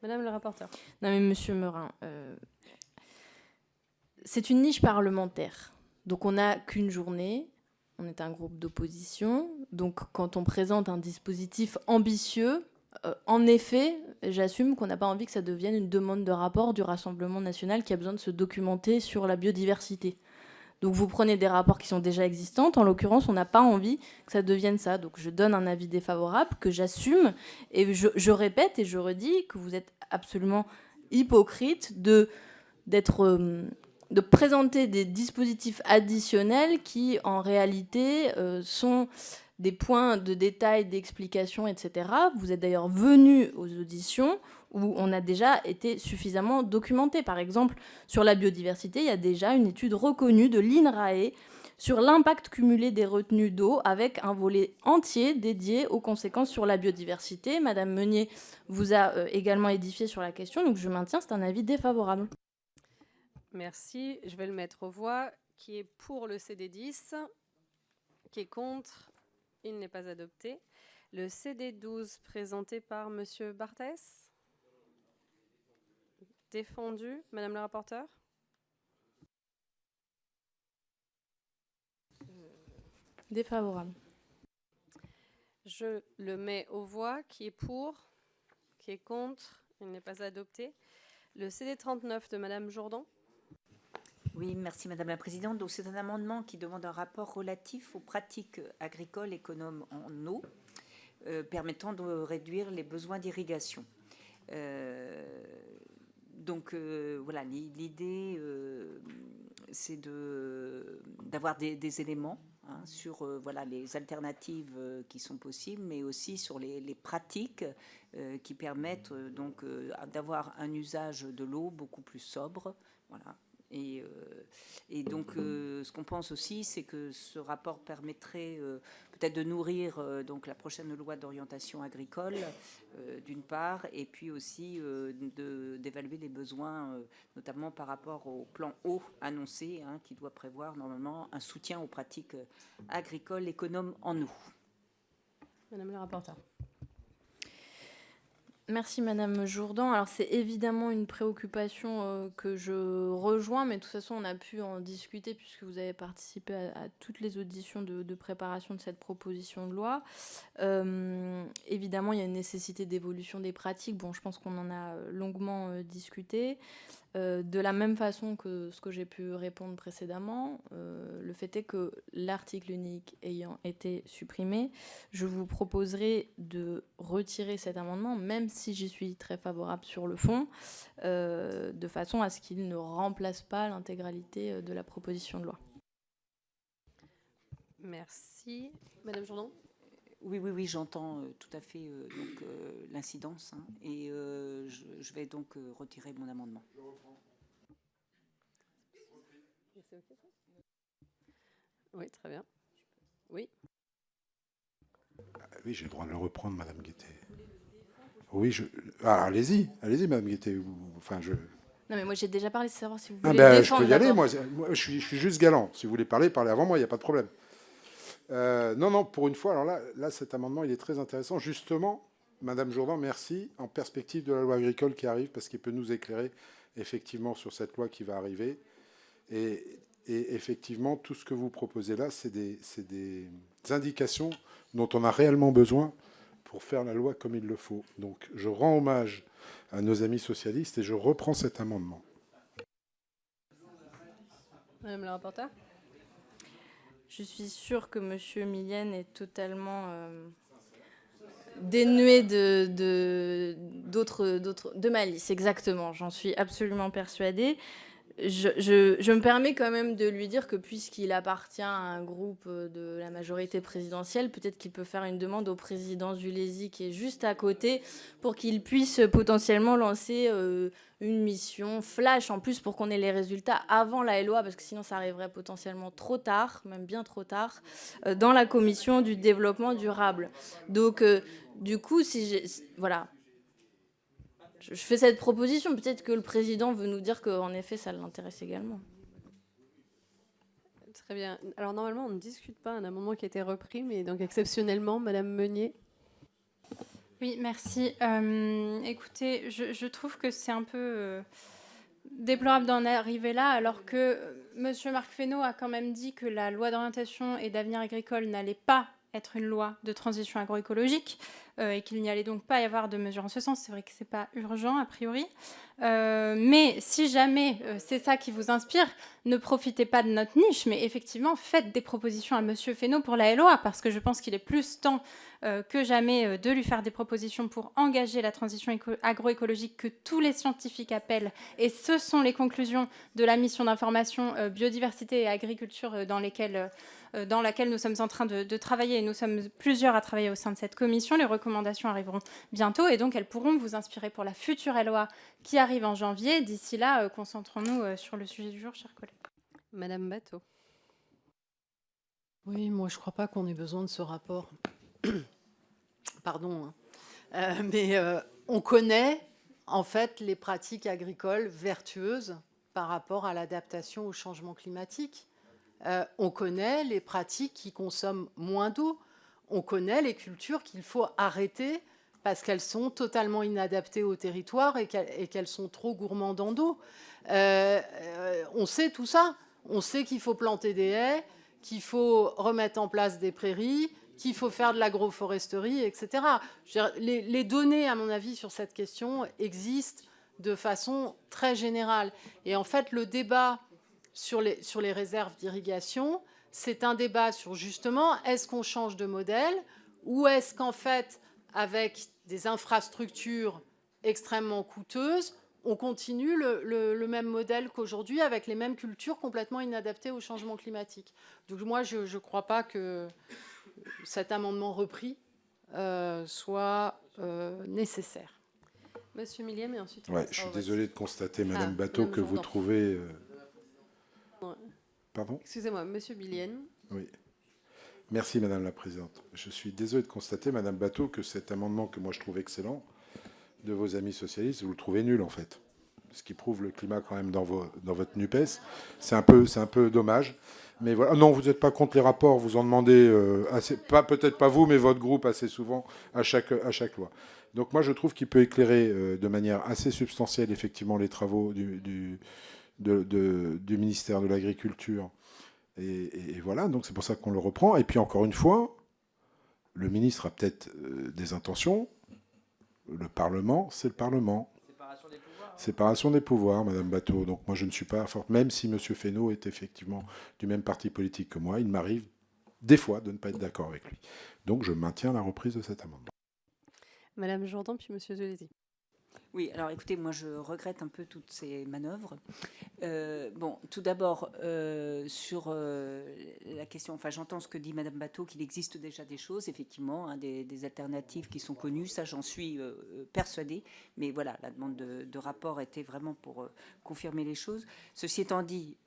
S1: Madame le rapporteur.
S4: Non mais Monsieur Meurin, c'est une niche parlementaire. Donc on n'a qu'une journée, on est un groupe d'opposition. Donc quand on présente un dispositif ambitieux, en effet, j'assume qu'on n'a pas envie que ça devienne une demande de rapport du Rassemblement national qui a besoin de se documenter sur la biodiversité. Donc vous prenez des rapports qui sont déjà existants. En l'occurrence, on n'a pas envie que ça devienne ça. Donc je donne un avis défavorable que j'assume. Et je répète et je redis que vous êtes absolument hypocrite de présenter des dispositifs additionnels qui, en réalité, sont des points de détail, d'explication, etc. Vous êtes d'ailleurs venu aux auditions où on a déjà été suffisamment documenté. Par exemple, sur la biodiversité, il y a déjà une étude reconnue de l'INRAE sur l'impact cumulé des retenues d'eau avec un volet entier dédié aux conséquences sur la biodiversité. Madame Meunier vous a également édifié sur la question, donc je maintiens, c'est un avis défavorable.
S1: Merci. Je vais le mettre aux voix. Qui est pour le CD10 ? Qui est contre ? Il n'est pas adopté. Le CD12 présenté par Monsieur Barthès ? Défendu. Madame la rapporteure ?
S4: Défavorable.
S1: Je le mets aux voix. Qui est pour ? Qui est contre ? Il n'est pas adopté. Le CD39 de Madame Jourdan ?
S14: Oui, merci Madame la Présidente. Donc c'est un amendement qui demande un rapport relatif aux pratiques agricoles économes en eau, permettant de réduire les besoins d'irrigation. Voilà, l'idée c'est d'avoir des éléments sur voilà, les alternatives qui sont possibles, mais aussi sur les pratiques qui permettent donc d'avoir un usage de l'eau beaucoup plus sobre. Voilà. Et donc, ce qu'on pense aussi, c'est que ce rapport permettrait peut-être de nourrir donc la prochaine loi d'orientation agricole, d'une part, et puis aussi d'évaluer les besoins, notamment par rapport au plan eau annoncé, qui doit prévoir normalement un soutien aux pratiques agricoles économes en eau.
S1: Madame la rapporteure.
S4: Merci Madame Jourdan. Alors c'est évidemment une préoccupation que je rejoins, mais de toute façon on a pu en discuter puisque vous avez participé à toutes les auditions de préparation de cette proposition de loi. Évidemment il y a une nécessité d'évolution des pratiques. Bon, je pense qu'on en a longuement discuté. De la même façon que ce que j'ai pu répondre précédemment, le fait est que l'article unique ayant été supprimé, je vous proposerai de retirer cet amendement, même si j'y suis très favorable sur le fond, de façon à ce qu'il ne remplace pas l'intégralité de la proposition de loi.
S1: Merci. Madame Jourdan.
S14: Oui, j'entends tout à fait l'incidence, et je vais donc retirer mon amendement.
S1: Oui, très bien. Oui.
S6: Oui, j'ai le droit de le reprendre, Madame Guettet. Oui, allez-y, Madame Guettet.
S4: Non, mais moi j'ai déjà parlé, de savoir si vous
S6: Ah
S4: voulez
S6: ben,
S4: défendre.
S6: je peux y aller, moi je suis juste galant. Si vous voulez parler avant moi, il n'y a pas de problème. Non, pour une fois, alors là, cet amendement, il est très intéressant, justement, Madame Jourdan, merci. En perspective de la loi agricole qui arrive, parce qu'il peut nous éclairer effectivement sur cette loi qui va arriver. Et effectivement, tout ce que vous proposez là, c'est des indications dont on a réellement besoin pour faire la loi comme il le faut. Donc je rends hommage à nos amis socialistes et je reprends cet amendement.
S1: Madame la rapporteure.
S4: Je suis sûre que M. Millienne est totalement dénué de malice. Exactement, j'en suis absolument persuadée. Je me permets quand même de lui dire que puisqu'il appartient à un groupe de la majorité présidentielle, peut-être qu'il peut faire une demande au président Zulesi qui est juste à côté pour qu'il puisse potentiellement lancer une mission flash en plus pour qu'on ait les résultats avant la LOA, parce que sinon ça arriverait potentiellement trop tard, même bien trop tard, dans la commission du développement durable. Donc du coup, voilà. Je fais cette proposition. Peut-être que le président veut nous dire qu'en effet, ça l'intéresse également.
S1: Très bien. Alors, normalement, on ne discute pas un amendement qui a été repris, mais donc exceptionnellement, Madame Meunier.
S12: Oui, merci. Écoutez, je trouve que c'est un peu déplorable d'en arriver là, alors que M. Marc Fesneau a quand même dit que la loi d'orientation et d'avenir agricole n'allait pas être une loi de transition agroécologique et qu'il n'y allait donc pas y avoir de mesures en ce sens. C'est vrai que ce n'est pas urgent, a priori. Mais si jamais c'est ça qui vous inspire, ne profitez pas de notre niche, mais effectivement, faites des propositions à M. Fesneau pour la LOA, parce que je pense qu'il est plus temps que jamais de lui faire des propositions pour engager la transition agroécologique que tous les scientifiques appellent. Et ce sont les conclusions de la mission d'information biodiversité et agriculture dans laquelle nous sommes en train de travailler, et nous sommes plusieurs à travailler au sein de cette commission. Les recommandations arriveront bientôt, et donc elles pourront vous inspirer pour la future LOA qui arrive en janvier. D'ici là, concentrons-nous sur le sujet du jour, chers collègues.
S1: Madame Batho.
S2: Oui, moi je ne crois pas qu'on ait besoin de ce rapport. Pardon. Mais on connaît en fait les pratiques agricoles vertueuses par rapport à l'adaptation au changement climatique. On connaît les pratiques qui consomment moins d'eau. On connaît les cultures qu'il faut arrêter parce qu'elles sont totalement inadaptées au territoire et qu'elles sont trop gourmandes en eau. On sait tout ça. On sait qu'il faut planter des haies, qu'il faut remettre en place des prairies, qu'il faut faire de l'agroforesterie, etc. Les données, à mon avis, sur cette question existent de façon très générale. Et en fait, le débat sur les réserves d'irrigation, c'est un débat sur justement, est-ce qu'on change de modèle ou est-ce qu'en fait, avec des infrastructures extrêmement coûteuses, on continue le même modèle qu'aujourd'hui avec les mêmes cultures complètement inadaptées au changement climatique. Donc moi, je ne crois pas que cet amendement repris soit nécessaire.
S1: Monsieur Millienne, et ensuite...
S6: Ouais, je suis désolé de constater, Madame Batho, que vous trouvez... Pardon ?
S1: Excusez-moi, Monsieur Millienne.
S6: Oui. Merci, Madame la Présidente. Je suis désolé de constater, Madame Batho, que cet amendement que moi je trouve excellent, de vos amis socialistes, vous le trouvez nul, en fait. Ce qui prouve le climat quand même dans votre NUPES. C'est un peu dommage. Mais voilà. Non, vous n'êtes pas contre les rapports, vous en demandez, peut-être pas vous, mais votre groupe assez souvent à chaque loi. Donc moi, je trouve qu'il peut éclairer de manière assez substantielle, effectivement, les travaux du ministère de l'Agriculture. Et voilà, donc c'est pour ça qu'on le reprend. Et puis encore une fois, le ministre a peut-être des intentions. Le Parlement, c'est le Parlement. Séparation des pouvoirs, Madame Batho. Donc moi, je ne suis pas forte. Même si Monsieur Fesneau est effectivement du même parti politique que moi, il m'arrive des fois de ne pas être d'accord avec lui. Donc je maintiens la reprise de cet amendement.
S1: Madame Jourdan, puis Monsieur Zulesi.
S14: Oui, alors écoutez, moi je regrette un peu toutes ces manœuvres. Bon, tout d'abord, sur la question, enfin j'entends ce que dit Madame Batho, qu'il existe déjà des choses, effectivement, hein, des alternatives qui sont connues, ça j'en suis persuadée, mais voilà, la demande de rapport était vraiment pour confirmer les choses. Ceci étant dit,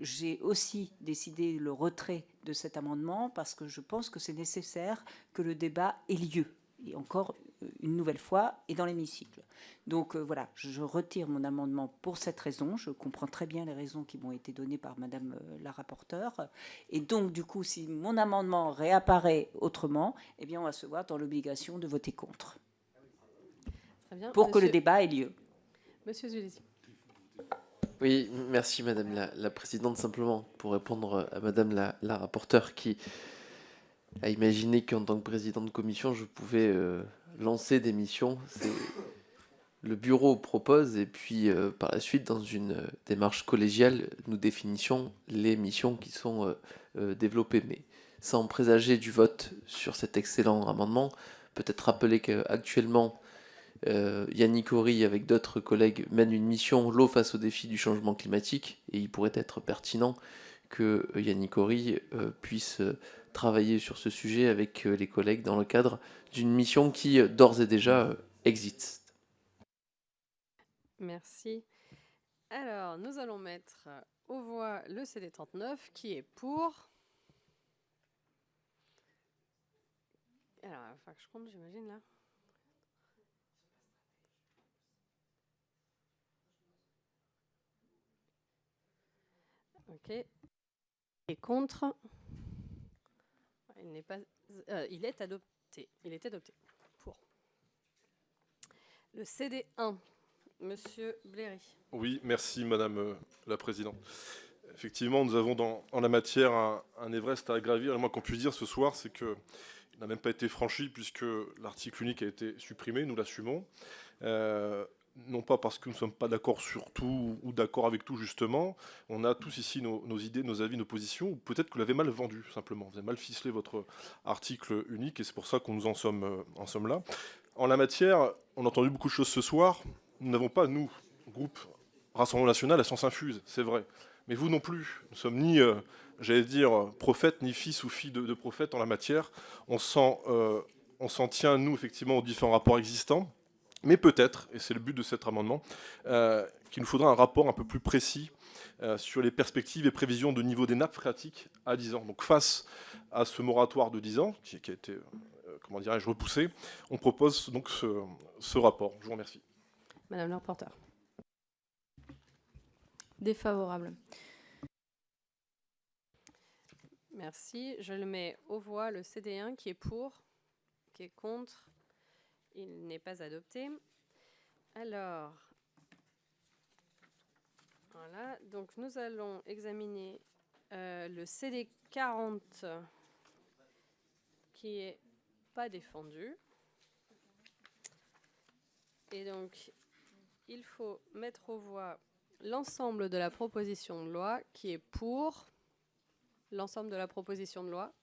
S14: j'ai aussi décidé le retrait de cet amendement parce que je pense que c'est nécessaire que le débat ait lieu, et encore une nouvelle fois, et dans l'hémicycle. Donc voilà, je retire mon amendement pour cette raison. Je comprends très bien les raisons qui m'ont été données par Madame la rapporteure. Et donc, du coup, si mon amendement réapparaît autrement, eh bien, on va se voir dans l'obligation de voter contre.
S1: Très bien.
S14: pour que le débat ait lieu.
S1: Monsieur Zulisi.
S16: Oui, merci Madame la Présidente. Simplement pour répondre à Madame la rapporteure qui a imaginé qu'en tant que président de commission, je pouvais lancer des missions. Le bureau propose et puis par la suite, dans une démarche collégiale, nous définissions les missions qui sont développées. Mais sans présager du vote sur cet excellent amendement, peut-être rappeler qu'actuellement, Yannick Horry, avec d'autres collègues, mène une mission l'eau face au défi du changement climatique, et il pourrait être pertinent que Yannick Horry puisse travailler sur ce sujet avec les collègues dans le cadre d'une mission qui d'ores et déjà existe.
S1: Merci. Alors, nous allons mettre aux voix le CD39 qui est pour. Alors, il va falloir que je compte, j'imagine, là. Ok. Et contre. Il n'est pas. Il est adopté. Il est adopté. Pour. Le CD1. Monsieur Bléry.
S17: Oui, merci Madame la Présidente. Effectivement, nous avons en la matière un Everest à gravir. Et moi, qu'on puisse dire ce soir, c'est qu'il n'a même pas été franchi puisque l'article unique a été supprimé, nous l'assumons. Non pas parce que nous ne sommes pas d'accord sur tout ou d'accord avec tout, justement. On a tous ici nos idées, nos avis, nos positions. Ou peut-être que vous l'avez mal vendu, simplement. Vous avez mal ficelé votre article unique et c'est pour ça qu'on nous en sommes là. En la matière, on a entendu beaucoup de choses ce soir. Nous n'avons pas, nous, groupe Rassemblement National, la science infuse, c'est vrai. Mais vous non plus. Nous ne sommes ni, j'allais dire, prophètes, ni fils ou filles de prophètes en la matière. On s'en tient, nous, effectivement, aux différents rapports existants. Mais peut-être, et c'est le but de cet amendement, qu'il nous faudra un rapport un peu plus précis sur les perspectives et prévisions de niveau des nappes phréatiques à 10 ans. Donc face à ce moratoire de 10 ans, qui a été, comment dirais-je, repoussé, on propose donc ce rapport. Je vous remercie.
S1: Madame la rapporteure.
S4: Défavorable.
S1: Merci. Je le mets aux voix, le CD1 qui est pour, qui est contre. Il n'est pas adopté. Alors, voilà. Donc nous allons examiner le CD40 qui est pas défendu. Et donc, il faut mettre aux voix l'ensemble de la proposition de loi qui est pour. L'ensemble de la proposition de loi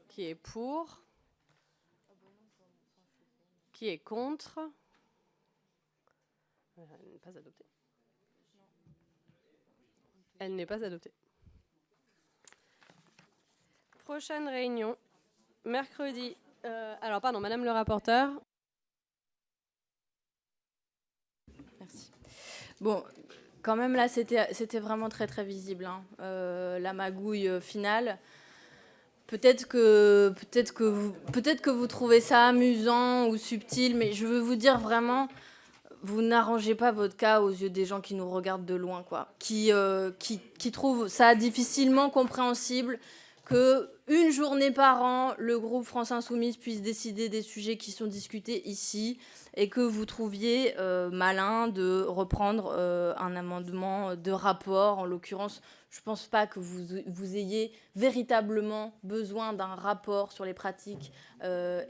S1: qui est pour. Qui est contre. Elle n'est pas adoptée. Elle n'est pas adoptée. Prochaine réunion, mercredi. Alors, pardon, Madame le rapporteur.
S4: Merci. Bon, quand même là, c'était vraiment très très visible, hein. La magouille finale. Peut-être que vous trouvez ça amusant ou subtil, mais je veux vous dire vraiment, vous n'arrangez pas votre cas aux yeux des gens qui nous regardent de loin, quoi, qui trouvent ça difficilement compréhensible que une journée par an, le groupe France Insoumise puisse décider des sujets qui sont discutés ici et que vous trouviez malin de reprendre un amendement de rapport. En l'occurrence, je ne pense pas que vous ayez véritablement besoin d'un rapport sur les pratiques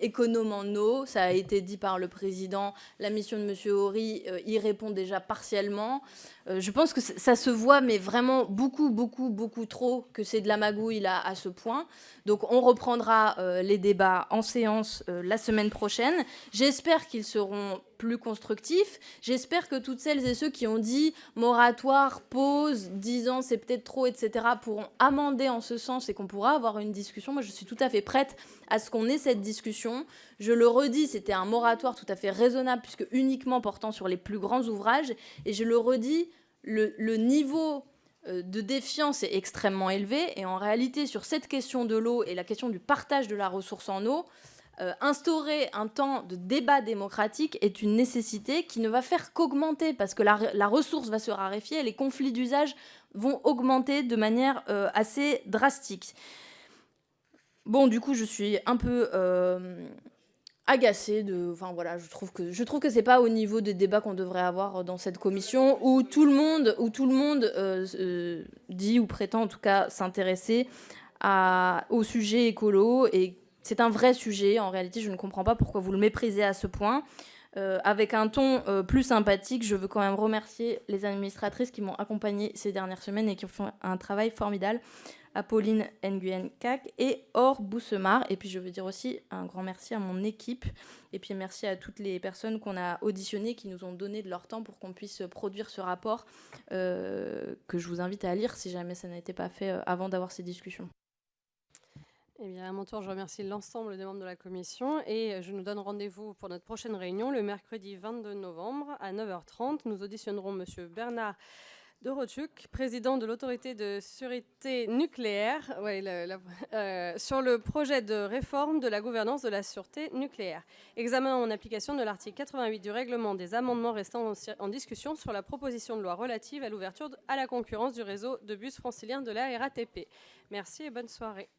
S4: économes en eau. Ça a été dit par le président. La mission de M. Horry y répond déjà partiellement. Je pense que ça se voit, mais vraiment beaucoup trop, que c'est de la magouille là à ce point. Donc on reprendra les débats en séance la semaine prochaine. J'espère qu'ils seront plus constructifs. J'espère que toutes celles et ceux qui ont dit moratoire, pause, 10 ans c'est peut-être trop, etc. pourront amender en ce sens et qu'on pourra avoir une discussion. Moi je suis tout à fait prête à ce qu'on ait cette discussion. Je le redis, c'était un moratoire tout à fait raisonnable puisque uniquement portant sur les plus grands ouvrages. Et je le redis, le niveau de défiance est extrêmement élevé. Et en réalité, sur cette question de l'eau et la question du partage de la ressource en eau, instaurer un temps de débat démocratique est une nécessité qui ne va faire qu'augmenter parce que la ressource va se raréfier et les conflits d'usage vont augmenter de manière assez drastique. Bon, du coup, je suis un peu agacée de, enfin voilà, je trouve que c'est pas au niveau des débats qu'on devrait avoir dans cette commission où tout le monde dit ou prétend en tout cas s'intéresser au sujet écolo, et c'est un vrai sujet. En réalité, je ne comprends pas pourquoi vous le méprisez à ce point. Avec un ton plus sympathique, je veux quand même remercier les administratrices qui m'ont accompagnée ces dernières semaines et qui ont fait un travail formidable. Apolline Nguyen Kak et Or Boussemar. Et puis je veux dire aussi un grand merci à mon équipe. Et puis merci à toutes les personnes qu'on a auditionnées, qui nous ont donné de leur temps pour qu'on puisse produire ce rapport que je vous invite à lire si jamais ça n'a été pas fait avant d'avoir ces discussions.
S1: Eh bien, à mon tour, je remercie l'ensemble des membres de la commission et je nous donne rendez-vous pour notre prochaine réunion le mercredi 22 novembre à 9h30. Nous auditionnerons M. Bernard Dorochuk, président de l'autorité de sûreté nucléaire, sur le projet de réforme de la gouvernance de la sûreté nucléaire. Examen en application de l'article 88 du règlement des amendements restant en discussion sur la proposition de loi relative à l'ouverture à la concurrence du réseau de bus francilien de la RATP. Merci et bonne soirée.